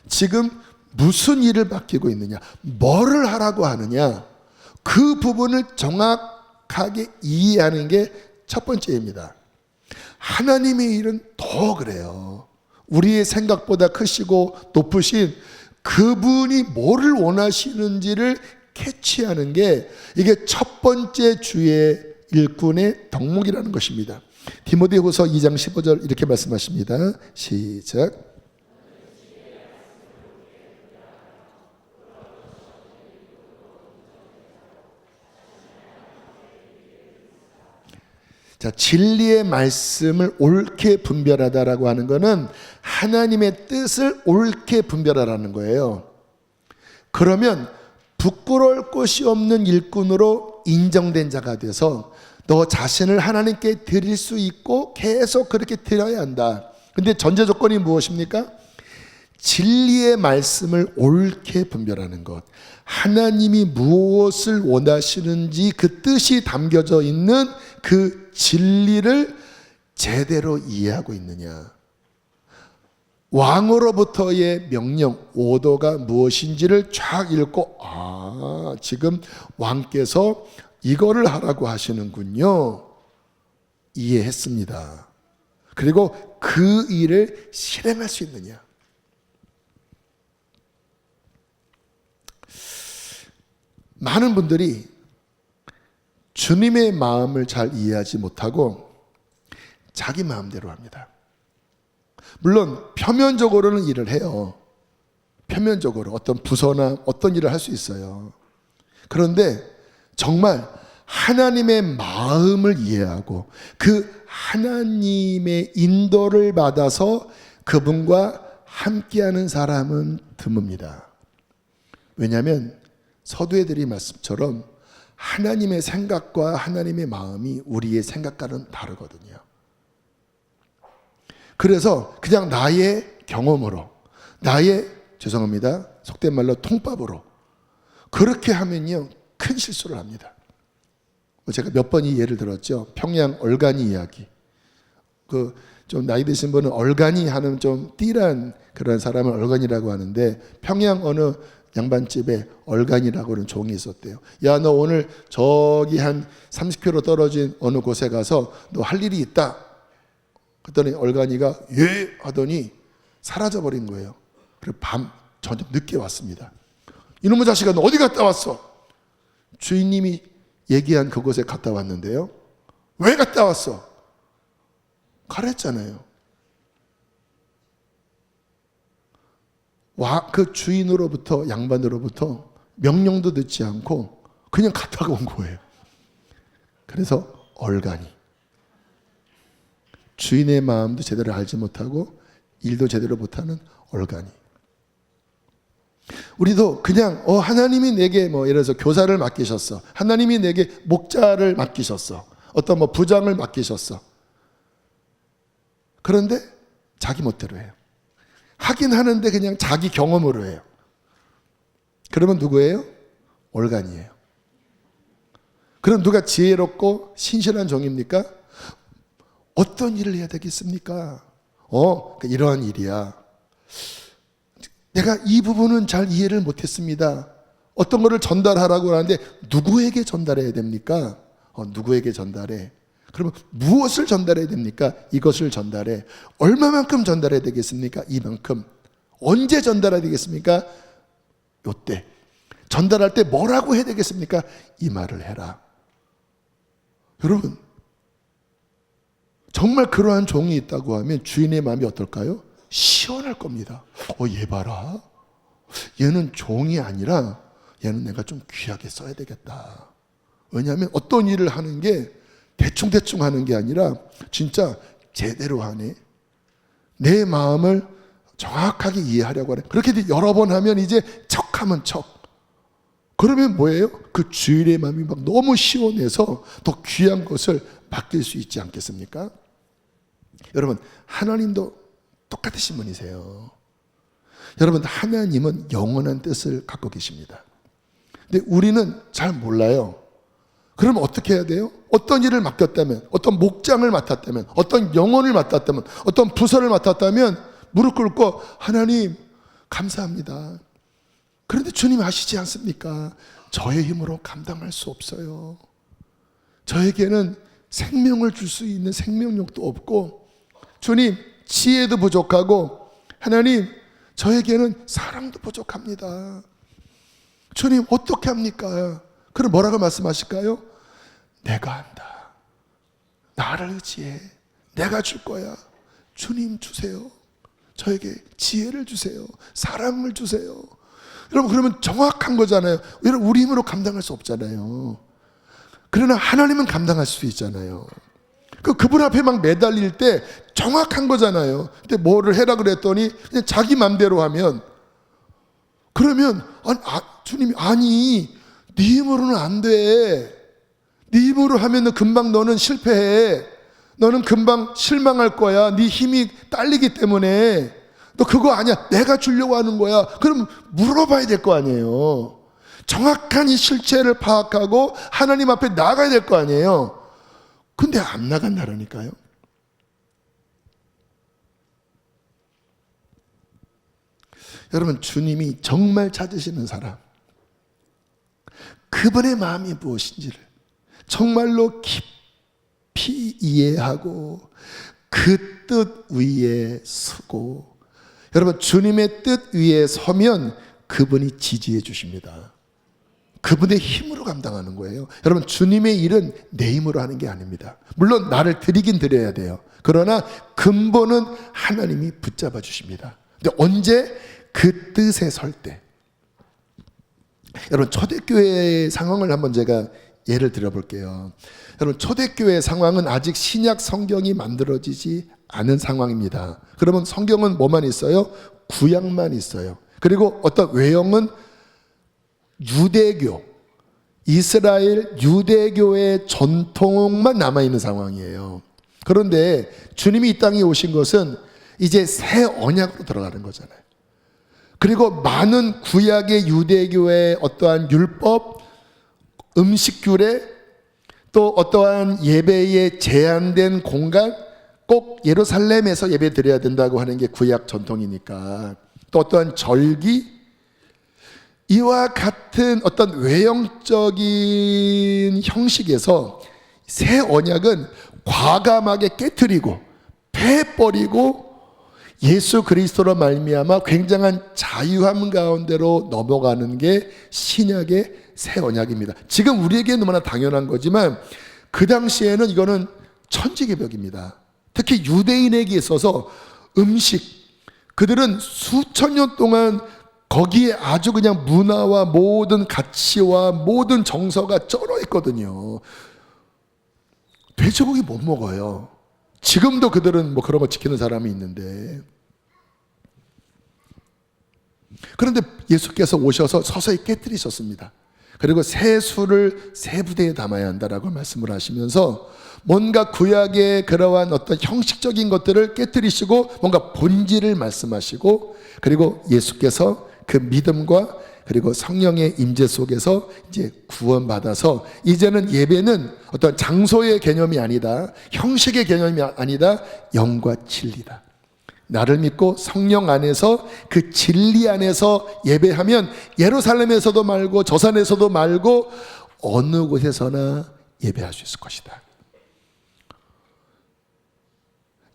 지금 무슨 일을 맡기고 있느냐, 뭐를 하라고 하느냐, 그 부분을 정확하게 이해하는 게 첫 번째입니다. 하나님의 일은 더 그래요. 우리의 생각보다 크시고 높으신 그분이 뭐를 원하시는지를 캐치하는 게 이게 첫 번째 주의 일꾼의 덕목이라는 것입니다. 디모데후서 2장 15절 이렇게 말씀하십니다. 시작. 자, 진리의 말씀을 옳게 분별하다라고 하는 것은 하나님의 뜻을 옳게 분별하라는 거예요. 그러면 부끄러울 것이 없는 일꾼으로 인정된 자가 돼서 너 자신을 하나님께 드릴 수 있고 계속 그렇게 드려야 한다. 근데 전제 조건이 무엇입니까? 진리의 말씀을 옳게 분별하는 것. 하나님이 무엇을 원하시는지 그 뜻이 담겨져 있는 그 진리를 제대로 이해하고 있느냐. 왕으로부터의 명령, 오더가 무엇인지를 쫙 읽고 지금 왕께서 이거를 하라고 하시는군요. 이해했습니다. 그리고 그 일을 실행할 수 있느냐. 많은 분들이 주님의 마음을 잘 이해하지 못하고 자기 마음대로 합니다. 물론 표면적으로는 일을 해요. 표면적으로 어떤 부서나 어떤 일을 할 수 있어요. 그런데 정말 하나님의 마음을 이해하고 그 하나님의 인도를 받아서 그분과 함께하는 사람은 드뭅니다. 왜냐하면 서두에 드린 말씀처럼 하나님의 생각과 하나님의 마음이 우리의 생각과는 다르거든요. 그래서 그냥 나의 경험으로, 나의 속된 말로 통밥으로 그렇게 하면요 큰 실수를 합니다. 제가 몇 번 이 예를 들었죠. 평양 얼간이 이야기. 좀 나이 드신 분은 얼간이 하는 좀 띠란 그런 사람을 얼간이라고 하는데 평양 어느 양반집에 얼간이라고 하는 종이 있었대요. 야, 너 오늘 저기 한 30km 떨어진 어느 곳에 가서 너 할 일이 있다. 그랬더니 얼간이가 예 하더니 사라져버린 거예요. 그리고 저녁 늦게 왔습니다. 이놈의 자식아, 너 어디 갔다 왔어? 주인님이 얘기한 그곳에 갔다 왔는데요. 왜 갔다 왔어? 가랬잖아요. 그 주인으로부터, 양반으로부터 명령도 듣지 않고 그냥 갔다가 온 거예요. 그래서 얼간이. 주인의 마음도 제대로 알지 못하고 일도 제대로 못하는 얼간이. 우리도 그냥 하나님이 내게 예를 들어서 교사를 맡기셨어. 하나님이 내게 목자를 맡기셨어. 어떤 부장을 맡기셨어. 그런데 자기 멋대로 해요. 하긴 하는데 그냥 자기 경험으로 해요. 그러면 누구예요? 얼간이에요. 그럼 누가 지혜롭고 신실한 종입니까? 어떤 일을 해야 되겠습니까? 이러한 일이야. 내가 이 부분은 잘 이해를 못했습니다. 어떤 거를 전달하라고 하는데 누구에게 전달해야 됩니까? 누구에게 전달해? 그러면 무엇을 전달해야 됩니까? 이것을 전달해. 얼마만큼 전달해야 되겠습니까? 이만큼. 언제 전달해야 되겠습니까? 요때. 전달할 때 뭐라고 해야 되겠습니까? 이 말을 해라. 여러분, 정말 그러한 종이 있다고 하면 주인의 마음이 어떨까요? 시원할 겁니다. 얘 봐라. 얘는 종이 아니라 얘는 내가 좀 귀하게 써야 되겠다. 왜냐하면 어떤 일을 하는 게 대충대충 하는 게 아니라 진짜 제대로 하네. 내 마음을 정확하게 이해하려고 하네. 그렇게 여러 번 하면 이제 척하면 척. 그러면 뭐예요? 그 주인의 마음이 막 너무 시원해서 더 귀한 것을 맡길 수 있지 않겠습니까? 여러분, 하나님도 똑같으신 분이세요. 여러분, 하나님은 영원한 뜻을 갖고 계십니다. 근데 우리는 잘 몰라요. 그러면 어떻게 해야 돼요? 어떤 일을 맡겼다면, 어떤 목장을 맡았다면, 어떤 영혼을 맡았다면, 어떤 부서를 맡았다면 무릎 꿇고 하나님 감사합니다. 그런데 주님 아시지 않습니까? 저의 힘으로 감당할 수 없어요. 저에게는 생명을 줄 수 있는 생명력도 없고, 주님 지혜도 부족하고, 하나님 저에게는 사랑도 부족합니다. 주님 어떻게 합니까? 그럼 뭐라고 말씀하실까요? 내가 한다. 나를 의지해. 내가 줄 거야. 주님 주세요. 저에게 지혜를 주세요. 사랑을 주세요. 여러분, 그러면 정확한 거잖아요. 여러분, 우리 힘으로 감당할 수 없잖아요. 그러나 하나님은 감당할 수 있잖아요. 그분 앞에 막 매달릴 때 정확한 거잖아요. 근데 뭐를 해라 그랬더니 그냥 자기 맘대로 하면, 그러면 주님이 아니 네 힘으로는 안 돼. 네 힘으로 하면 금방 너는 실패해. 너는 금방 실망할 거야. 네 힘이 딸리기 때문에. 너 그거 아니야. 내가 주려고 하는 거야. 그럼 물어봐야 될 거 아니에요. 정확한 이 실체를 파악하고 하나님 앞에 나가야 될 거 아니에요. 근데 안 나간다라니까요. 여러분, 주님이 정말 찾으시는 사람, 그분의 마음이 무엇인지를 정말로 깊이 이해하고 그 뜻 위에 서고, 여러분, 주님의 뜻 위에 서면 그분이 지지해 주십니다. 그분의 힘으로 감당하는 거예요. 여러분, 주님의 일은 내 힘으로 하는 게 아닙니다. 물론 나를 드리긴 드려야 돼요. 그러나 근본은 하나님이 붙잡아 주십니다. 근데 언제? 그 뜻에 설 때. 여러분, 초대교회의 상황을 한번 제가 예를 들어볼게요. 여러분, 초대교회의 상황은 아직 신약 성경이 만들어지지 않은 상황입니다. 그러면 성경은 뭐만 있어요? 구약만 있어요. 그리고 어떤 외형은 유대교, 이스라엘 유대교의 전통만 남아있는 상황이에요. 그런데 주님이 이 땅에 오신 것은 이제 새 언약으로 들어가는 거잖아요. 그리고 많은 구약의 유대교의 어떠한 율법, 음식 규례, 또 어떠한 예배에 제한된 공간, 꼭 예루살렘에서 예배 드려야 된다고 하는 게 구약 전통이니까, 또 어떠한 절기, 이와 같은 어떤 외형적인 형식에서 새 언약은 과감하게 깨트리고 패버리고 예수 그리스도로 말미암아 굉장한 자유함 가운데로 넘어가는 게 신약의 새 언약입니다. 지금 우리에게는 너무나 당연한 거지만 그 당시에는 이거는 천지개벽입니다. 특히 유대인에게 있어서 음식, 그들은 수천 년 동안 거기에 아주 그냥 문화와 모든 가치와 모든 정서가 쩔어 있거든요. 돼지고기 못 먹어요. 지금도 그들은 뭐 그런 거 지키는 사람이 있는데, 그런데 예수께서 오셔서 서서히 깨뜨리셨습니다. 그리고 새 술을 새 부대에 담아야 한다라고 말씀을 하시면서 뭔가 구약의 그러한 어떤 형식적인 것들을 깨뜨리시고 뭔가 본질을 말씀하시고, 그리고 예수께서 그 믿음과 그리고 성령의 임재 속에서 이제 구원받아서 이제는 예배는 어떤 장소의 개념이 아니다, 형식의 개념이 아니다, 영과 진리다. 나를 믿고 성령 안에서 그 진리 안에서 예배하면 예루살렘에서도 말고 저산에서도 말고 어느 곳에서나 예배할 수 있을 것이다.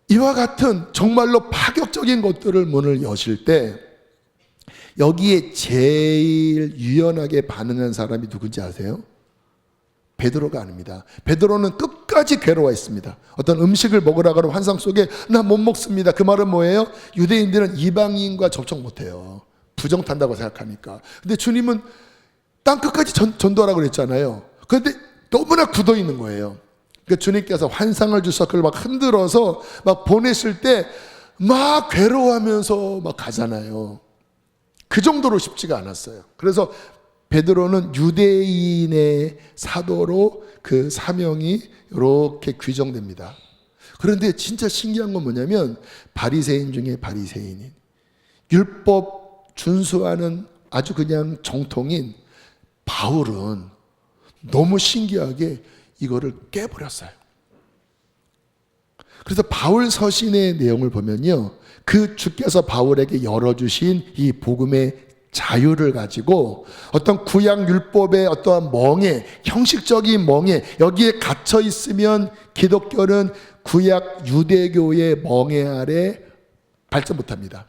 이와 같은 정말로 파격적인 것들을 문을 여실 때 여기에 제일 유연하게 반응한 사람이 누군지 아세요? 베드로가 아닙니다. 베드로는 끝까지 괴로워했습니다. 어떤 음식을 먹으라고 하는 환상 속에 나 못 먹습니다. 그 말은 뭐예요? 유대인들은 이방인과 접촉 못해요. 부정탄다고 생각하니까. 근데 주님은 땅 끝까지 전도하라고 그랬잖아요. 그런데 너무나 굳어 있는 거예요. 그러니까 주님께서 환상을 주셔서 그걸 막 흔들어서 막 보내실 때 막 괴로워하면서 막 가잖아요. 그 정도로 쉽지가 않았어요. 그래서 베드로는 유대인의 사도로 그 사명이 이렇게 규정됩니다. 그런데 진짜 신기한 건 뭐냐면 바리새인 중에 바리새인인, 율법 준수하는 아주 그냥 정통인 바울은 너무 신기하게 이거를 깨버렸어요. 그래서 바울 서신의 내용을 보면요, 그 주께서 바울에게 열어주신 이 복음의 자유를 가지고 어떤 구약 율법의 어떠한 멍에, 형식적인 멍에, 여기에 갇혀 있으면 기독교는 구약 유대교의 멍에 아래 발전 못합니다.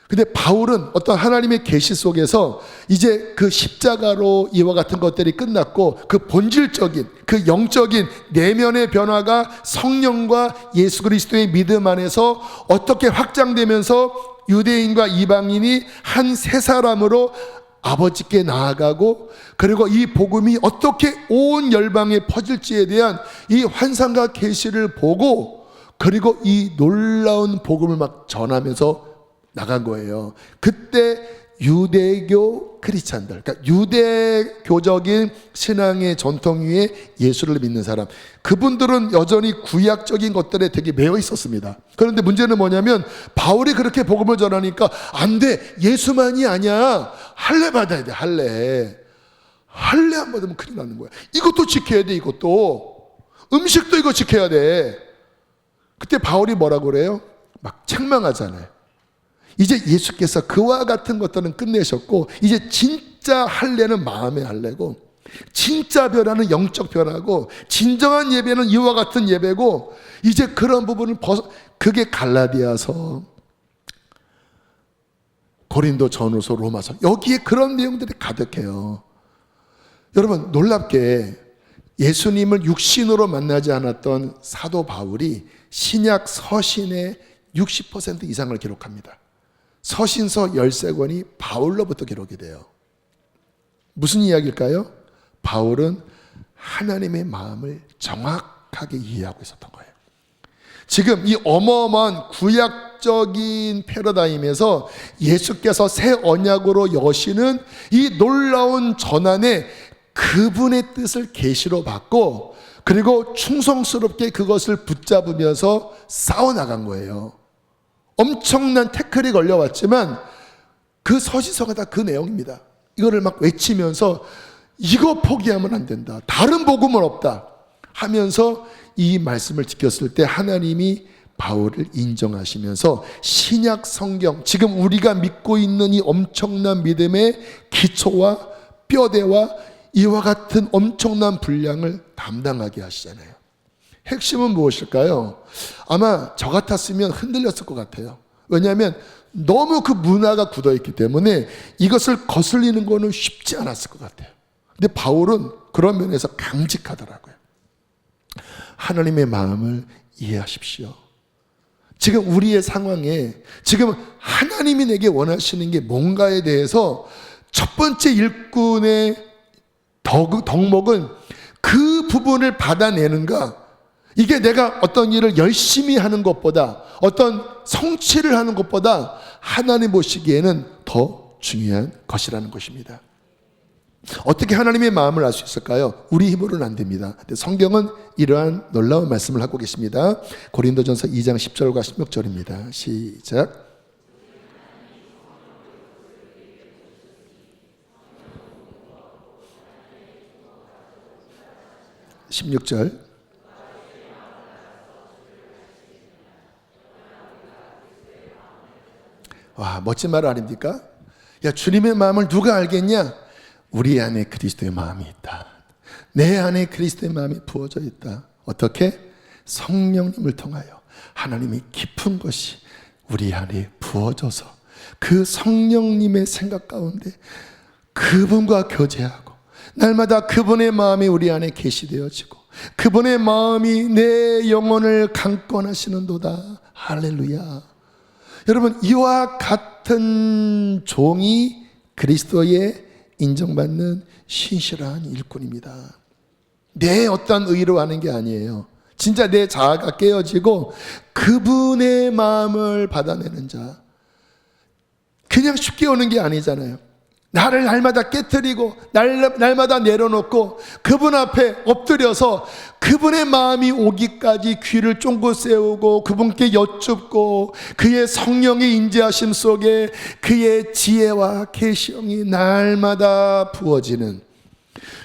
근데 바울은 어떤 하나님의 계시 속에서 이제 그 십자가로 이와 같은 것들이 끝났고 그 본질적인, 그 영적인 내면의 변화가 성령과 예수 그리스도의 믿음 안에서 어떻게 확장되면서 유대인과 이방인이 한 세 사람으로 아버지께 나아가고, 그리고 이 복음이 어떻게 온 열방에 퍼질지에 대한 이 환상과 계시를 보고, 그리고 이 놀라운 복음을 막 전하면서 나간 거예요. 그때 유대교 크리스찬들, 그러니까 유대교적인 신앙의 전통 위에 예수를 믿는 사람, 그분들은 여전히 구약적인 것들에 되게 매여 있었습니다. 그런데 문제는 뭐냐면 바울이 그렇게 복음을 전하니까 안 돼, 예수만이 아니야, 할례 받아야 돼. 할례 안 받으면 큰일 나는 거야. 이것도 지켜야 돼. 이것도 음식도 이거 지켜야 돼. 그때 바울이 뭐라고 그래요? 막 책망하잖아요. 이제 예수께서 그와 같은 것들은 끝내셨고 이제 진짜 할례는 마음의 할례고, 진짜 변화는 영적 변화고, 진정한 예배는 이와 같은 예배고, 이제 그런 부분을 그게 갈라디아서, 고린도 전후서, 로마서, 여기에 그런 내용들이 가득해요. 여러분, 놀랍게 예수님을 육신으로 만나지 않았던 사도 바울이 신약 서신의 60% 이상을 기록합니다. 서신서 13권이 바울로부터 기록이 돼요. 무슨 이야기일까요? 바울은 하나님의 마음을 정확하게 이해하고 있었던 거예요. 지금 이 어마어마한 구약적인 패러다임에서 예수께서 새 언약으로 여시는 이 놀라운 전환에 그분의 뜻을 계시로 받고, 그리고 충성스럽게 그것을 붙잡으면서 싸워나간 거예요. 엄청난 태클이 걸려왔지만 그 서신서가 다 그 내용입니다. 이거를 막 외치면서 이거 포기하면 안 된다, 다른 복음은 없다 하면서 이 말씀을 지켰을 때 하나님이 바울을 인정하시면서 신약 성경, 지금 우리가 믿고 있는 이 엄청난 믿음의 기초와 뼈대와 이와 같은 엄청난 분량을 담당하게 하시잖아요. 핵심은 무엇일까요? 아마 저 같았으면 흔들렸을 것 같아요. 왜냐하면 너무 그 문화가 굳어있기 때문에 이것을 거슬리는 거는 쉽지 않았을 것 같아요. 근데 바울은 그런 면에서 강직하더라고요. 하나님의 마음을 이해하십시오. 지금 우리의 상황에 지금 하나님이 내게 원하시는 게 뭔가에 대해서 첫 번째 일꾼의 덕목은 그 부분을 받아내는가, 이게 내가 어떤 일을 열심히 하는 것보다, 어떤 성취를 하는 것보다 하나님 보시기에는 더 중요한 것이라는 것입니다. 어떻게 하나님의 마음을 알 수 있을까요? 우리 힘으로는 안 됩니다. 성경은 이러한 놀라운 말씀을 하고 계십니다. 고린도전서 2장 10절과 16절입니다. 시작. 16절. 와, 멋진 말 아닙니까? 야, 주님의 마음을 누가 알겠냐? 우리 안에 그리스도의 마음이 있다. 내 안에 그리스도의 마음이 부어져 있다. 어떻게? 성령님을 통하여 하나님의 깊은 것이 우리 안에 부어져서 그 성령님의 생각 가운데 그분과 교제하고 날마다 그분의 마음이 우리 안에 계시되어지고 그분의 마음이 내 영혼을 강권하시는도다. 할렐루야. 여러분, 이와 같은 종이 그리스도의 인정받는 신실한 일꾼입니다. 내 어떤 의로 하는 게 아니에요. 진짜 내 자아가 깨어지고 그분의 마음을 받아내는 자. 그냥 쉽게 오는 게 아니잖아요. 나를 날마다 깨트리고 날마다 내려놓고 그분 앞에 엎드려서 그분의 마음이 오기까지 귀를 쫑긋 세우고 그분께 여쭙고 그의 성령의 인지하심 속에 그의 지혜와 계시형이 날마다 부어지는,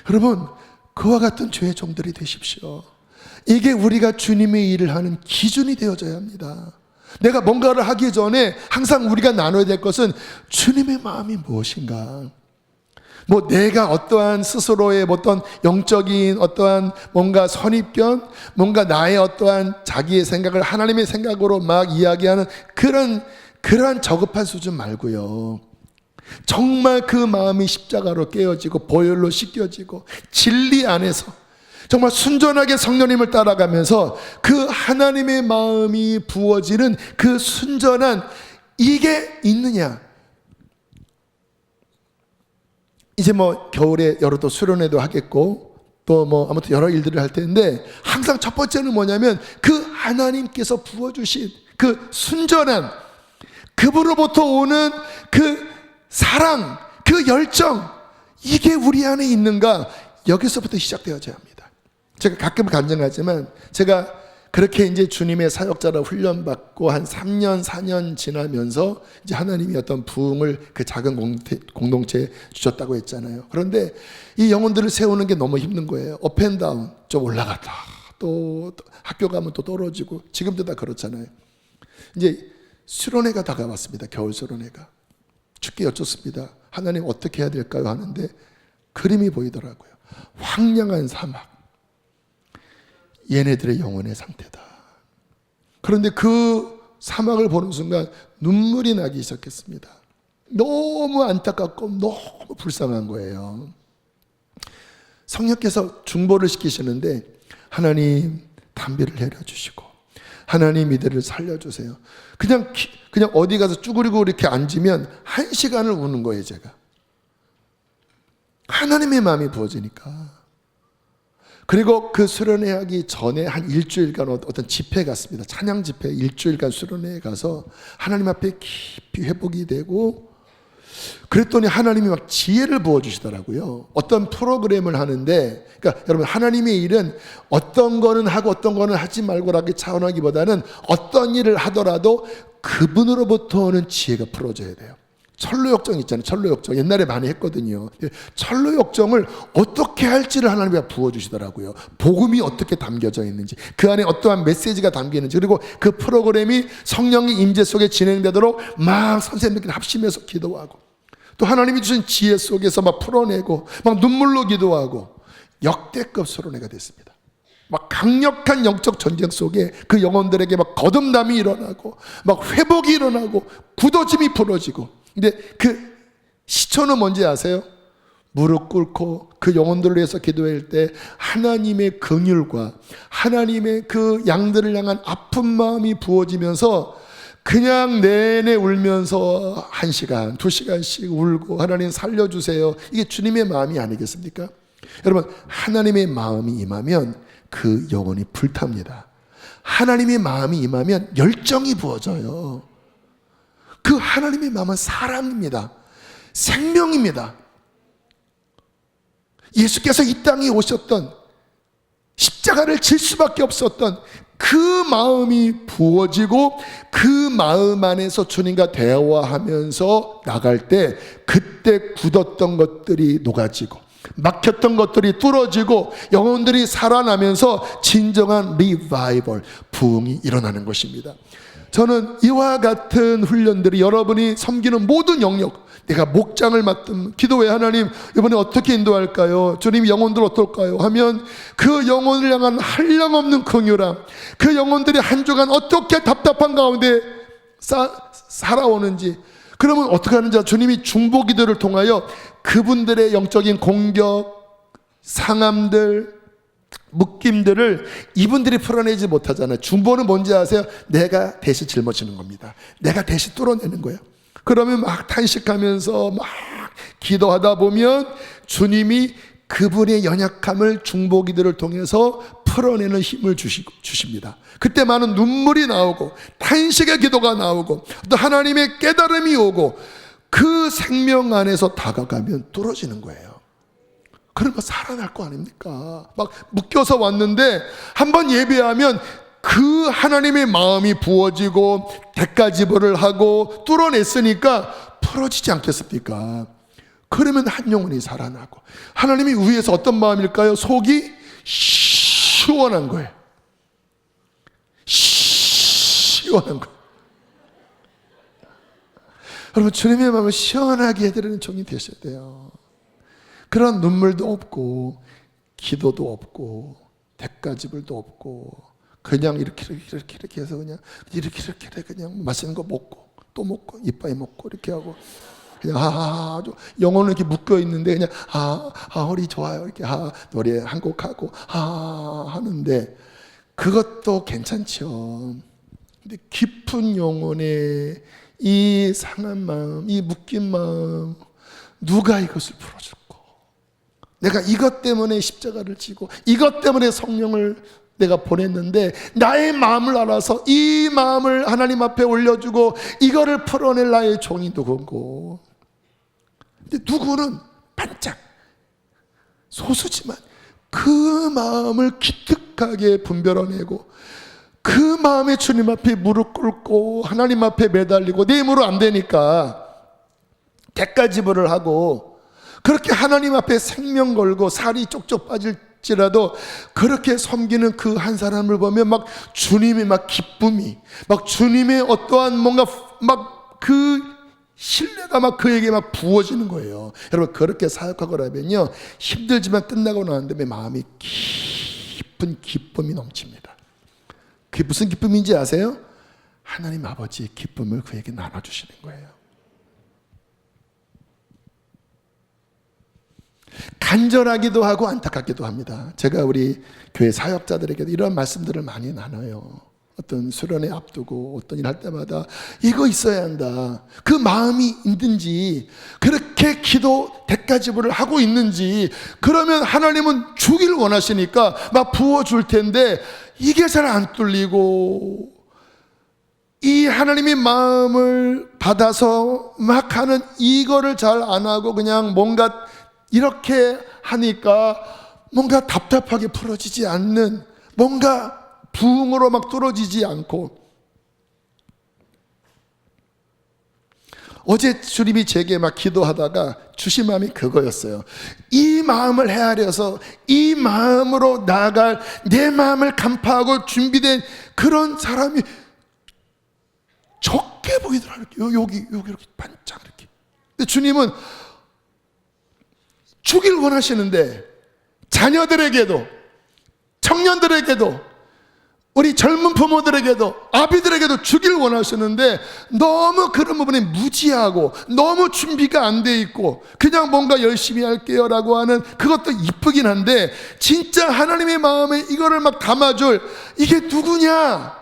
여러분, 그와 같은 주의 종들이 되십시오. 이게 우리가 주님의 일을 하는 기준이 되어져야 합니다. 내가 뭔가를 하기 전에 항상 우리가 나눠야 될 것은 주님의 마음이 무엇인가. 뭐 내가 어떠한 스스로의 어떤 영적인 어떠한 뭔가 선입견, 뭔가 나의 어떠한 자기의 생각을 하나님의 생각으로 막 이야기하는 그러한 저급한 수준 말고요. 정말 그 마음이 십자가로 깨어지고 보혈로 씻겨지고 진리 안에서 정말 순전하게 성령님을 따라가면서 그 하나님의 마음이 부어지는 그 순전한 이게 있느냐. 이제 뭐 겨울에 여러 또 수련회도 하겠고 또 뭐 아무튼 여러 일들을 할 텐데 항상 첫 번째는 뭐냐면 그 하나님께서 부어주신 그 순전한 그분으로부터 오는 그 사랑, 그 열정, 이게 우리 안에 있는가, 여기서부터 시작되어져야 합니다. 제가 가끔 간증하지만 제가 그렇게 이제 주님의 사역자로 훈련받고 한 3년, 4년 지나면서 이제 하나님이 어떤 부흥을 그 작은 공동체에 주셨다고 했잖아요. 그런데 이 영혼들을 세우는 게 너무 힘든 거예요. 업앤다운, 좀 올라갔다. 또 학교 가면 또 떨어지고, 지금도 다 그렇잖아요. 이제 수련회가 다가왔습니다. 겨울 수련회가. 주께 여쭙습니다. 하나님 어떻게 해야 될까요? 하는데 그림이 보이더라고요. 황량한 사막. 얘네들의 영혼의 상태다. 그런데 그 사막을 보는 순간 눈물이 나기 시작했습니다. 너무 안타깝고 너무 불쌍한 거예요. 성령께서 중보를 시키시는데 하나님 담비를 내려주시고 하나님 이들을 살려주세요. 그냥 어디 가서 쭈그리고 이렇게 앉으면 1시간을 우는 거예요, 제가. 하나님의 마음이 부어지니까. 그리고 그 수련회 하기 전에 한 일주일간 어떤 집회 갔습니다. 찬양 집회 일주일간 수련회에 가서 하나님 앞에 깊이 회복이 되고, 그랬더니 하나님이 막 지혜를 부어주시더라고요. 어떤 프로그램을 하는데, 그러니까 여러분, 하나님의 일은 어떤 거는 하고 어떤 거는 하지 말고라기 차원하기보다는 어떤 일을 하더라도 그분으로부터 오는 지혜가 풀어져야 돼요. 철로 역정 있잖아요. 철로 역정 옛날에 많이 했거든요. 철로 역정을 어떻게 할지를 하나님이 부어주시더라고요. 복음이 어떻게 담겨져 있는지, 그 안에 어떠한 메시지가 담겨 있는지, 그리고 그 프로그램이 성령의 임재 속에 진행되도록 막 선생님들끼리 합심해서 기도하고, 또 하나님이 주신 지혜 속에서 막 풀어내고, 막 눈물로 기도하고, 역대급 수련회가 됐습니다. 막 강력한 영적 전쟁 속에 그 영혼들에게 막 거듭남이 일어나고, 막 회복이 일어나고, 굳어짐이 풀어지고. 근데 그 시초는 뭔지 아세요? 무릎 꿇고 그 영혼들을 위해서 기도할 때 하나님의 긍휼과 하나님의 그 양들을 향한 아픈 마음이 부어지면서 그냥 내내 울면서 1시간, 2시간씩 울고 하나님 살려주세요. 이게 주님의 마음이 아니겠습니까? 여러분, 하나님의 마음이 임하면 그 영혼이 불탑니다. 하나님의 마음이 임하면 열정이 부어져요. 그 하나님의 마음은 사랑입니다. 생명입니다. 예수께서 이 땅에 오셨던, 십자가를 질 수밖에 없었던 그 마음이 부어지고, 그 마음 안에서 주님과 대화하면서 나갈 때 그때 굳었던 것들이 녹아지고 막혔던 것들이 뚫어지고 영혼들이 살아나면서 진정한 리바이벌, 부흥이 일어나는 것입니다. 저는 이와 같은 훈련들이 여러분이 섬기는 모든 영역, 내가 목장을 맡은 기도회, 하나님 이번에 어떻게 인도할까요? 주님 영혼들 어떨까요? 하면 그 영혼을 향한 한량없는 긍휼함, 그 영혼들이 한 주간 어떻게 답답한 가운데 살아오는지, 그러면 어떻게 하는지 주님이 중보기도를 통하여 그분들의 영적인 공격, 상함들, 묶임들을 이분들이 풀어내지 못하잖아요. 중보는 뭔지 아세요? 내가 대신 짊어지는 겁니다. 내가 대신 뚫어내는 거예요. 그러면 막 탄식하면서 막 기도하다 보면 주님이 그분의 연약함을 중보기도를 통해서 풀어내는 힘을 주십니다. 그때 많은 눈물이 나오고 탄식의 기도가 나오고 또 하나님의 깨달음이 오고 그 생명 안에서 다가가면 뚫어지는 거예요. 그러면 살아날 거 아닙니까? 막 묶여서 왔는데 한번 예배하면 그 하나님의 마음이 부어지고 대가지불을 하고 뚫어냈으니까 풀어지지 않겠습니까? 그러면 한 영혼이 살아나고, 하나님이 위에서 어떤 마음일까요? 속이 시원한 거예요. 시원한 거예요. 여러분, 주님의 마음을 시원하게 해드리는 종이 되셔야 돼요. 그런 눈물도 없고 기도도 없고 대가지불도 없고, 그냥 이렇게 해서 그냥 이렇게 그냥 맛있는 거 먹고 또 먹고 이빠이 먹고 이렇게 하고, 그냥 영혼은 이렇게 묶여 있는데 그냥 허리 좋아요 이렇게 노래 한 곡 하고 하는데 그것도 괜찮죠. 근데 깊은 영혼의 이 상한 마음, 이 묶인 마음, 누가 이것을 풀어줄까? 내가 이것 때문에 십자가를 지고 이것 때문에 성령을 내가 보냈는데 나의 마음을 알아서 이 마음을 하나님 앞에 올려주고 이거를 풀어낼 나의 종이 누구고. 근데 누구는 반짝 소수지만 그 마음을 기특하게 분별해내고 그 마음에 주님 앞에 무릎 꿇고 하나님 앞에 매달리고, 내 힘으로 안 되니까 대가지불을 하고 그렇게 하나님 앞에 생명 걸고 살이 쪽쪽 빠질지라도 그렇게 섬기는 그 한 사람을 보면 막 주님의 막 기쁨이, 막 주님의 어떠한 뭔가 막 그 신뢰가 막 그에게 막 부어지는 거예요. 여러분, 그렇게 사역하고라면요 힘들지만 끝나고 난 다음에 마음이 깊은 기쁨이 넘칩니다. 그게 무슨 기쁨인지 아세요? 하나님 아버지의 기쁨을 그에게 나눠주시는 거예요. 간절하기도 하고 안타깝기도 합니다. 제가 우리 교회 사역자들에게도 이런 말씀들을 많이 나눠요. 어떤 수련회 앞두고 어떤 일 할 때마다 이거 있어야 한다. 그 마음이 있는지, 그렇게 기도 대가지불을 하고 있는지, 그러면 하나님은 주기를 원하시니까 막 부어줄 텐데 이게 잘 안 뚫리고, 이 하나님의 마음을 받아서 막 하는 이거를 잘 안 하고 그냥 뭔가 이렇게 하니까 뭔가 답답하게 풀어지지 않는, 뭔가 부흥으로 막 뚫어지지 않고, 어제 주님이 제게 막 기도하다가 주신 마음이 그거였어요. 이 마음을 헤아려서 이 마음으로 나아갈, 내 마음을 간파하고 준비된 그런 사람이 적게 보이더라고요. 여기 이렇게 반짝 이렇게. 근데 주님은 주길 원하시는데, 자녀들에게도, 청년들에게도, 우리 젊은 부모들에게도, 아비들에게도 주길 원하시는데, 너무 그런 부분에 무지하고 너무 준비가 안 돼 있고 그냥 뭔가 열심히 할게요 라고 하는, 그것도 이쁘긴 한데 진짜 하나님의 마음에 이거를 막 담아줄, 이게 누구냐,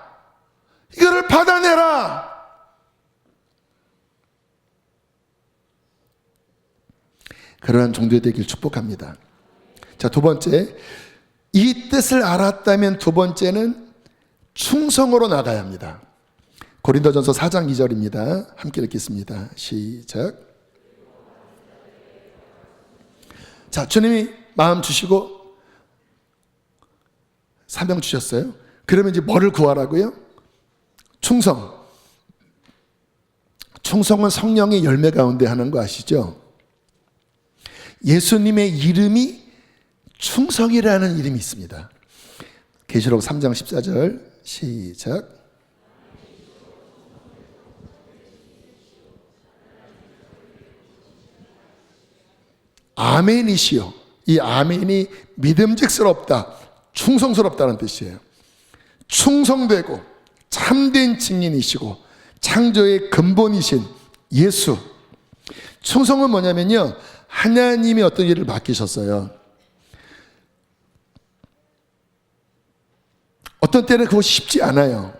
이거를 받아내라. 그러한 종들 되길 축복합니다. 자, 두 번째, 이 뜻을 알았다면 두 번째는 충성으로 나가야 합니다. 고린도전서 4장 2절입니다. 함께 읽겠습니다. 시작. 자, 주님이 마음 주시고 사명 주셨어요. 그러면 이제 뭐를 구하라고요? 충성. 충성은 성령의 열매 가운데 하는 거 아시죠? 예수님의 이름이 충성이라는 이름이 있습니다. 계시록 3장 14절 시작. 아멘이시요. 이 아멘이 믿음직스럽다, 충성스럽다는 뜻이에요. 충성되고 참된 증인이시고 창조의 근본이신 예수. 충성은 뭐냐면요, 하나님이 어떤 일을 맡기셨어요. 어떤 때는 그것이 쉽지 않아요.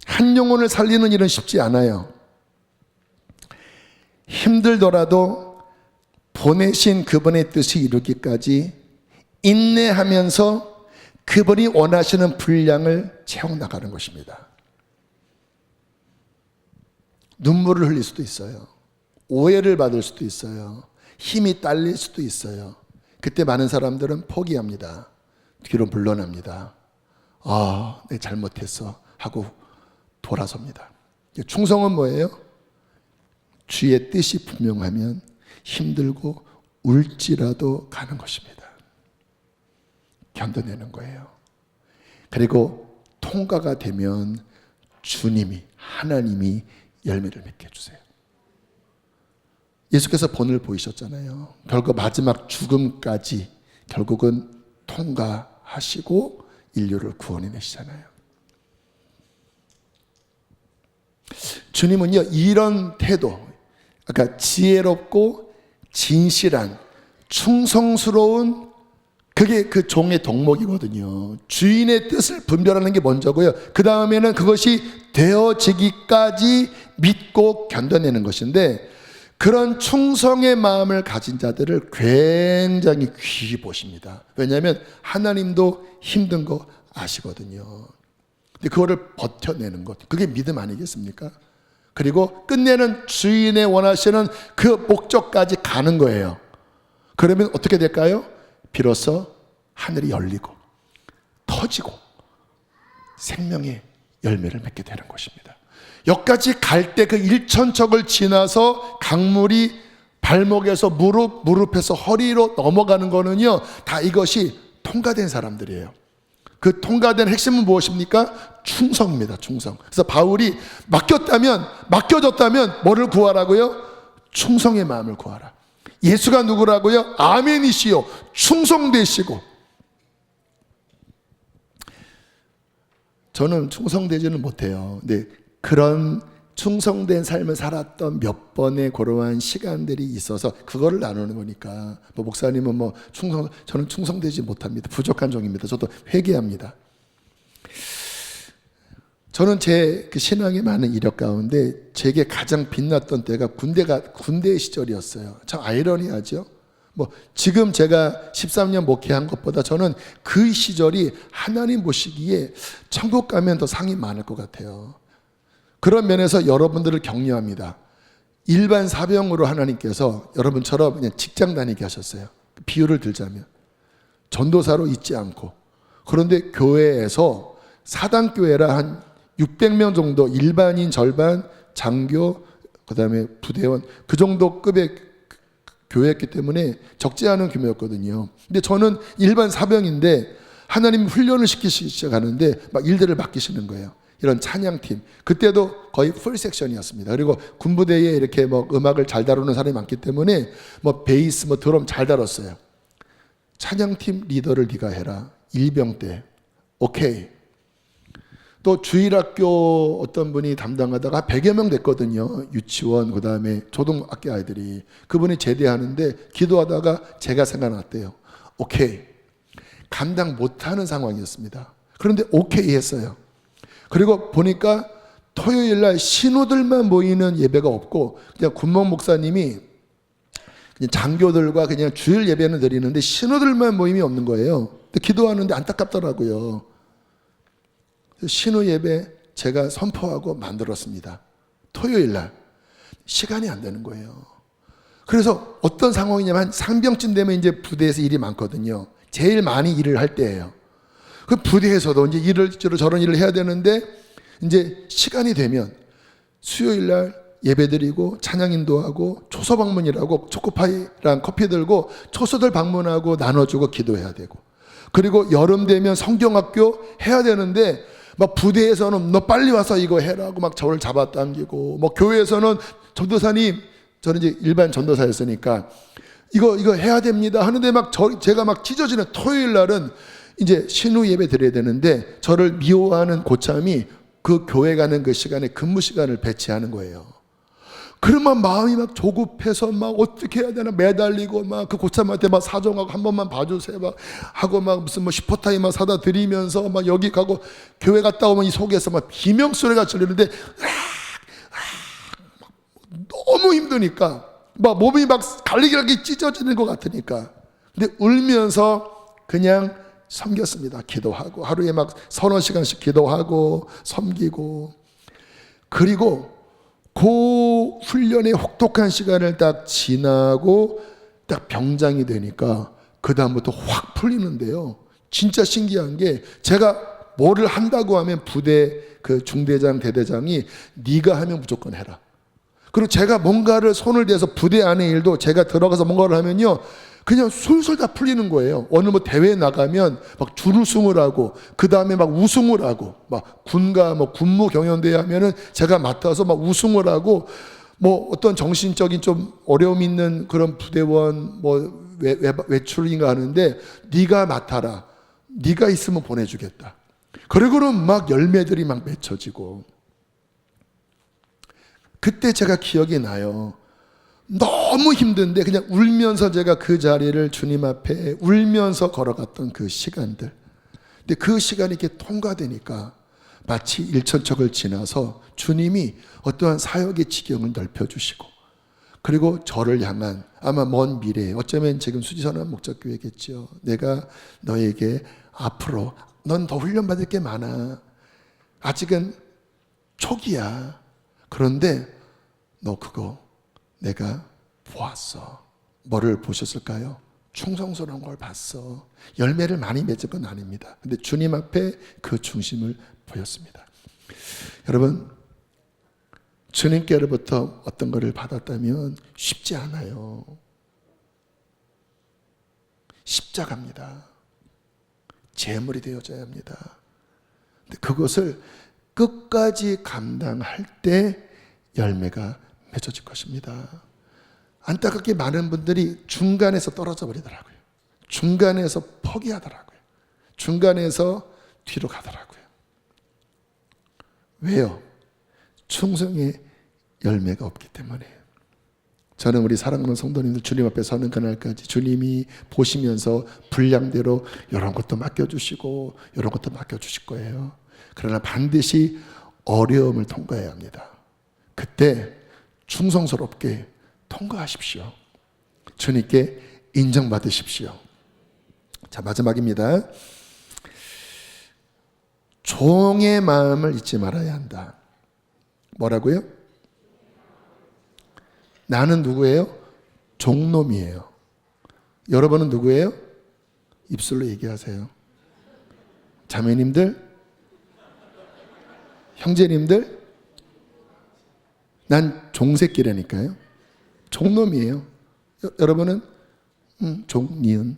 한 영혼을 살리는 일은 쉽지 않아요. 힘들더라도 보내신 그분의 뜻이 이루기까지 인내하면서 그분이 원하시는 분량을 채워나가는 것입니다. 눈물을 흘릴 수도 있어요. 오해를 받을 수도 있어요. 힘이 딸릴 수도 있어요. 그때 많은 사람들은 포기합니다. 뒤로 물러납니다. 아, 내 잘못했어 하고 돌아섭니다. 충성은 뭐예요? 주의 뜻이 분명하면 힘들고 울지라도 가는 것입니다. 견뎌내는 거예요. 그리고 통과가 되면 주님이, 하나님이 열매를 맺게 해주세요. 예수께서 본을 보이셨잖아요. 결국 마지막 죽음까지 결국은 통과하시고 인류를 구원해내시잖아요. 주님은요, 이런 태도, 그러니까 지혜롭고 진실한, 충성스러운, 그게 그 종의 덕목이거든요. 주인의 뜻을 분별하는 게 먼저고요. 그 다음에는 그것이 되어지기까지 믿고 견뎌내는 것인데, 그런 충성의 마음을 가진 자들을 굉장히 귀히 보십니다. 왜냐하면 하나님도 힘든 거 아시거든요. 근데 그거를 버텨내는 것, 그게 믿음 아니겠습니까? 그리고 끝내는 주인의 원하시는 그 목적까지 가는 거예요. 그러면 어떻게 될까요? 비로소 하늘이 열리고 터지고 생명의 열매를 맺게 되는 것입니다. 여기까지 갈 때 그 일천척을 지나서 강물이 발목에서 무릎에서 허리로 넘어가는 거는요, 다 이것이 통과된 사람들이에요. 그 통과된 핵심은 무엇입니까? 충성입니다. 충성. 그래서 바울이 맡겨졌다면 뭐를 구하라고요? 충성의 마음을 구하라. 예수가 누구라고요? 아멘이시요, 충성되시고. 저는 충성되지는 못해요. 근데 그런 충성된 삶을 살았던 몇 번의 그러한 시간들이 있어서 그거를 나누는 거니까. 목사님은 저는 충성되지 못합니다. 부족한 종입니다. 저도 회개합니다. 저는 제 그 신앙의 많은 이력 가운데 제게 가장 빛났던 때가 군대 시절이었어요. 참 아이러니하죠. 지금 제가 13년 목회한 것보다 저는 그 시절이 하나님 보시기에 천국 가면 더 상이 많을 것 같아요. 그런 면에서 여러분들을 격려합니다. 일반 사병으로 하나님께서 여러분처럼 그냥 직장 다니게 하셨어요. 비유를 들자면 전도사로 있지 않고, 그런데 교회에서 사당교회라 한 600명 정도, 일반인 절반, 장교, 그 다음에 부대원, 그 정도 급의 교회였기 때문에 적지 않은 규모였거든요. 근데 저는 일반 사병인데 하나님 훈련을 시키시기 시작하는데 막 일들을 맡기시는 거예요. 이런 찬양팀, 그때도 거의 풀 섹션이었습니다. 그리고 군부대에 이렇게 뭐 음악을 잘 다루는 사람이 많기 때문에 뭐 베이스, 뭐 드럼 잘 다뤘어요. 찬양팀 리더를 네가 해라. 일병 때. 오케이. 또 주일학교 어떤 분이 담당하다가 100여 명 됐거든요. 유치원, 그 다음에 초등학교 아이들이. 그분이 제대하는데 기도하다가 제가 생각났대요. 오케이. 감당 못하는 상황이었습니다. 그런데 오케이 했어요. 그리고 보니까 토요일 날 신우들만 모이는 예배가 없고 그냥 군목 목사님이 그냥 장교들과 그냥 주일 예배는 드리는데 신우들만 모임이 없는 거예요. 근데 기도하는데 안타깝더라고요. 신우 예배 제가 선포하고 만들었습니다. 토요일 날 시간이 안 되는 거예요. 그래서 어떤 상황이냐면 상병쯤 되면 이제 부대에서 일이 많거든요. 제일 많이 일을 할 때예요. 그 부대에서도 이제 일을 저런 일을 해야 되는데 이제 시간이 되면 수요일 날 예배드리고 찬양 인도하고 초소 방문이라고 초코파이랑 커피 들고 초소들 방문하고 나눠주고 기도해야 되고, 그리고 여름 되면 성경학교 해야 되는데 막 부대에서는 너 빨리 와서 이거 해라고 막 저를 잡아당기고, 뭐 교회에서는 전도사님, 저는 이제 일반 전도사였으니까 이거 해야 됩니다 하는데 막 제가 막 찢어지는 토요일 날은 이제 신우 예배 드려야 되는데 저를 미워하는 고참이 그 교회 가는 그 시간에 근무 시간을 배치하는 거예요. 그러면 마음이 막 조급해서 막 어떻게 해야 되나 매달리고 막 그 고참한테 막 사정하고 한 번만 봐주세요 막 하고 막 무슨 뭐 슈퍼타임 막 사다 드리면서 막 여기 가고 교회 갔다 오면 이 속에서 막 비명 소리가 들리는데 너무 힘드니까 막 몸이 막 갈리갈리 찢어지는 것 같으니까, 근데 울면서 그냥 섬겼습니다. 기도하고 하루에 막 30시간씩 기도하고 섬기고, 그리고 그 훈련의 혹독한 시간을 딱 지나고 딱 병장이 되니까 그 다음부터 확 풀리는데요. 진짜 신기한 게 제가 뭐를 한다고 하면 부대 그 중대장 대대장이 네가 하면 무조건 해라. 그리고 제가 뭔가를 손을 대서 부대 안의 일도 제가 들어가서 뭔가를 하면요 그냥 술술 다 풀리는 거예요. 어느 뭐 대회에 나가면 막 준우승을 하고 그 다음에 막 우승을 하고, 막 군가 뭐 군무 경연대회 하면은 제가 맡아서 막 우승을 하고, 뭐 어떤 정신적인 좀 어려움 있는 그런 부대원 뭐 외출인가 하는데 네가 맡아라. 네가 있으면 보내주겠다. 그러고는 막 열매들이 막 맺혀지고, 그때 제가 기억이 나요. 너무 힘든데 그냥 울면서 제가 그 자리를 주님 앞에 울면서 걸어갔던 그 시간들. 근데 그 시간이 이렇게 통과되니까 마치 일천척을 지나서 주님이 어떠한 사역의 지경을 넓혀주시고, 그리고 저를 향한 아마 먼 미래에, 어쩌면 지금 수지선한 목적교회겠죠. 내가 너에게 앞으로 넌 더 훈련받을 게 많아. 아직은 초기야. 그런데 너 그거 내가 보았어. 뭐를 보셨을까요? 충성스러운 걸 봤어. 열매를 많이 맺은 건 아닙니다. 근데 주님 앞에 그 중심을 보였습니다. 여러분, 주님께로부터 어떤 것을 받았다면 쉽지 않아요. 십자가입니다. 제물이 되어져야 합니다. 근데 그것을 끝까지 감당할 때 열매가 맺어질 것입니다. 안타깝게 많은 분들이 중간에서 떨어져 버리더라고요. 중간에서 포기하더라고요. 중간에서 뒤로 가더라고요. 왜요? 충성의 열매가 없기 때문에. 저는 우리 사랑하는 성도님들 주님 앞에 서는 그날까지 주님이 보시면서 분량대로 이런 것도 맡겨주시고 이런 것도 맡겨주실 거예요. 그러나 반드시 어려움을 통과해야 합니다. 그때 충성스럽게 통과하십시오. 주님께 인정받으십시오. 자, 마지막입니다. 종의 마음을 잊지 말아야 한다. 뭐라고요? 나는 누구예요? 종놈이에요. 여러분은 누구예요? 입술로 얘기하세요. 자매님들, 형제님들, 난 종새끼라니까요. 종놈이에요. 여러분은 종니은.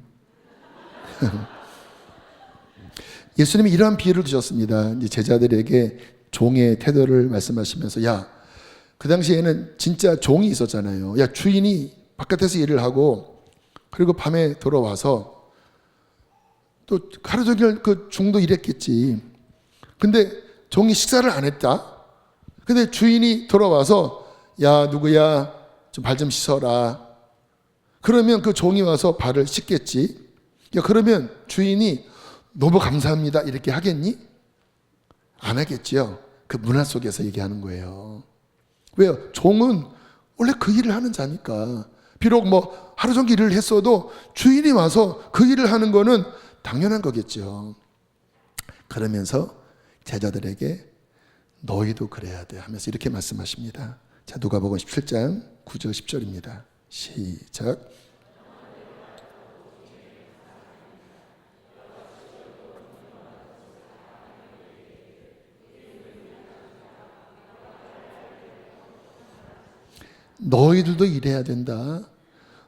예수님이 이러한 비유를 주셨습니다. 이제 제자들에게 종의 태도를 말씀하시면서, 야, 그 당시에는 진짜 종이 있었잖아요. 야, 주인이 바깥에서 일을 하고 그리고 밤에 돌아와서 또 하루 종일 그 종도 일했겠지. 근데 종이 식사를 안 했다. 근데 주인이 돌아와서, 야, 누구야, 좀 발 좀 씻어라. 그러면 그 종이 와서 발을 씻겠지. 야, 그러면 주인이 너무 감사합니다 이렇게 하겠니? 안 하겠지요. 그 문화 속에서 얘기하는 거예요. 왜요? 종은 원래 그 일을 하는 자니까. 비록 뭐 하루 종일 일을 했어도 주인이 와서 그 일을 하는 거는 당연한 거겠죠. 그러면서 제자들에게 너희도 그래야 돼 하면서 이렇게 말씀하십니다. 자, 누가복음 17장 9절 10절입니다. 시작. 너희들도 일해야 된다.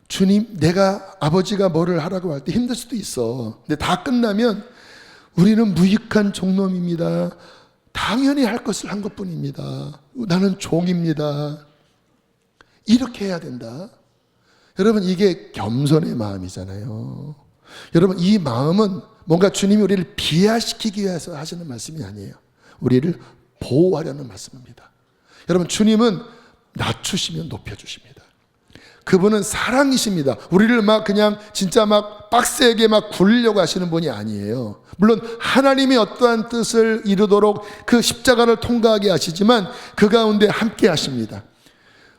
주님, 내가 아버지가 뭐를 하라고 할 때 힘들 수도 있어. 근데 다 끝나면 우리는 무익한 종놈입니다. 당연히 할 것을 한 것뿐입니다. 나는 종입니다. 이렇게 해야 된다. 여러분, 이게 겸손의 마음이잖아요. 여러분, 이 마음은 뭔가 주님이 우리를 비하시키기 위해서 하시는 말씀이 아니에요. 우리를 보호하려는 말씀입니다. 여러분, 주님은 낮추시면 높여주십니다. 그분은 사랑이십니다. 우리를 막 그냥 진짜 막 빡세게 막 굴려고 하시는 분이 아니에요. 물론 하나님이 어떠한 뜻을 이루도록 그 십자가를 통과하게 하시지만 그 가운데 함께 하십니다.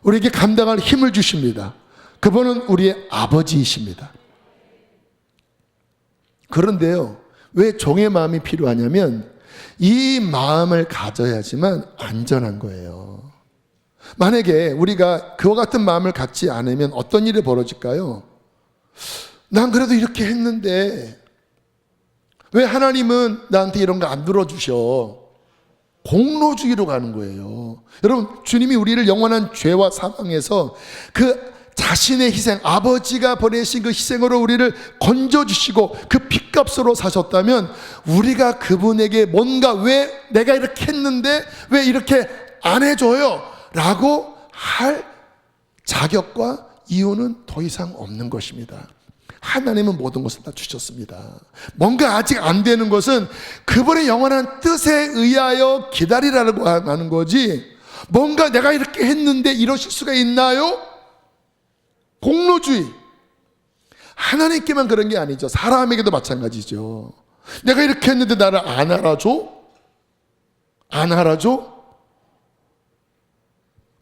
우리에게 감당할 힘을 주십니다. 그분은 우리의 아버지이십니다. 그런데요, 왜 종의 마음이 필요하냐면 이 마음을 가져야지만 안전한 거예요. 만약에 우리가 그와 같은 마음을 갖지 않으면 어떤 일이 벌어질까요? 난 그래도 이렇게 했는데 왜 하나님은 나한테 이런 거 안 들어주셔? 공로주의로 가는 거예요. 여러분, 주님이 우리를 영원한 죄와 사망에서 그 자신의 희생, 아버지가 보내신 그 희생으로 우리를 건져주시고 그 핏값으로 사셨다면 우리가 그분에게 뭔가 왜 내가 이렇게 했는데 왜 이렇게 안 해줘요? 라고 할 자격과 이유는 더 이상 없는 것입니다. 하나님은 모든 것을 다 주셨습니다. 뭔가 아직 안 되는 것은 그분의 영원한 뜻에 의하여 기다리라고 하는 거지, 뭔가 내가 이렇게 했는데 이러실 수가 있나요? 공로주의. 하나님께만 그런 게 아니죠. 사람에게도 마찬가지죠. 내가 이렇게 했는데 나를 안 알아줘? 안 알아줘?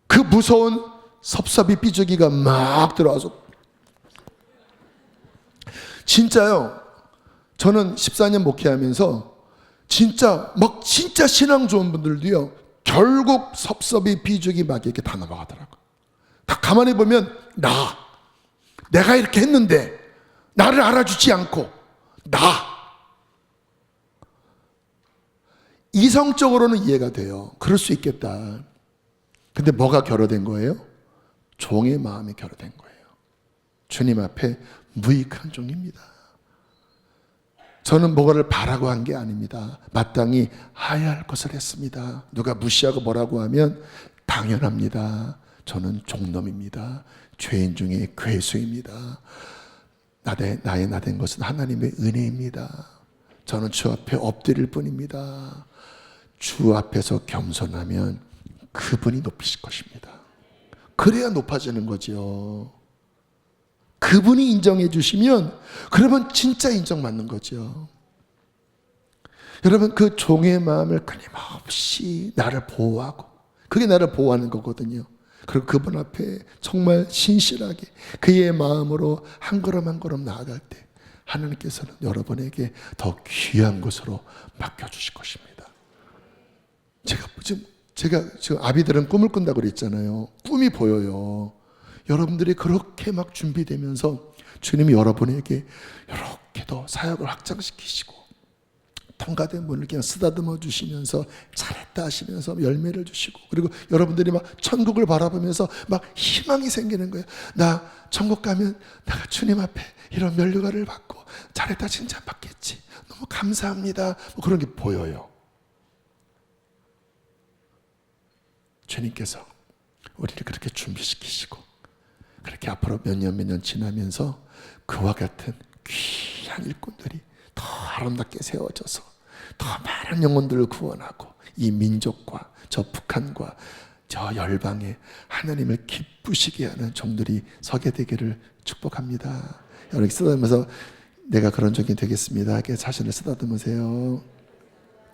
그 무서운 섭섭이 삐죽이가 막 들어와서, 진짜요, 저는 14년 목회하면서 진짜 신앙 좋은 분들도요 결국 섭섭이 삐죽이 막 이렇게 다 넘어가더라고요. 다 가만히 보면 내가 이렇게 했는데 나를 알아주지 않고 이성적으로는 이해가 돼요. 그럴 수 있겠다. 근데 뭐가 결여된 거예요? 종의 마음이 결여된 거예요. 주님 앞에 무익한 종입니다. 저는 뭐가를 바라고 한 게 아닙니다. 마땅히 하야 할 것을 했습니다. 누가 무시하고 뭐라고 하면 당연합니다. 저는 종놈입니다. 죄인 중에 괴수입니다. 나의 나된 것은 하나님의 은혜입니다. 저는 주 앞에 엎드릴 뿐입니다. 주 앞에서 겸손하면 그분이 높이실 것입니다. 그래야 높아지는 거죠. 그분이 인정해 주시면 그러면 진짜 인정받는 거죠. 여러분, 그 종의 마음을 끊임없이 나를 보호하고, 그게 나를 보호하는 거거든요. 그리고 그분 앞에 정말 신실하게 그의 마음으로 한 걸음 한 걸음 나아갈 때 하나님께서는 여러분에게 더 귀한 것으로 맡겨주실 것입니다. 제가 지금 아비들은 꿈을 꾼다고 그랬잖아요. 꿈이 보여요. 여러분들이 그렇게 막 준비되면서 주님이 여러분에게 이렇게 더 사역을 확장시키시고 통과된 문을 그냥 쓰다듬어 주시면서 잘했다 하시면서 열매를 주시고, 그리고 여러분들이 막 천국을 바라보면서 막 희망이 생기는 거예요. 나 천국 가면 내가 주님 앞에 이런 면류관을 받고 잘했다 칭찬받겠지, 너무 감사합니다, 뭐 그런 게 보여요. 주님께서 우리를 그렇게 준비시키시고, 그렇게 앞으로 몇 년 지나면서 그와 같은 귀한 일꾼들이 더 아름답게 세워져서 더 많은 영혼들을 구원하고 이 민족과 저 북한과 저 열방에 하나님을 기쁘시게 하는 종들이 서게 되기를 축복합니다. 여러분 쓰다듬으면서 내가 그런 종이 되겠습니다. 자신을 쓰다듬으세요.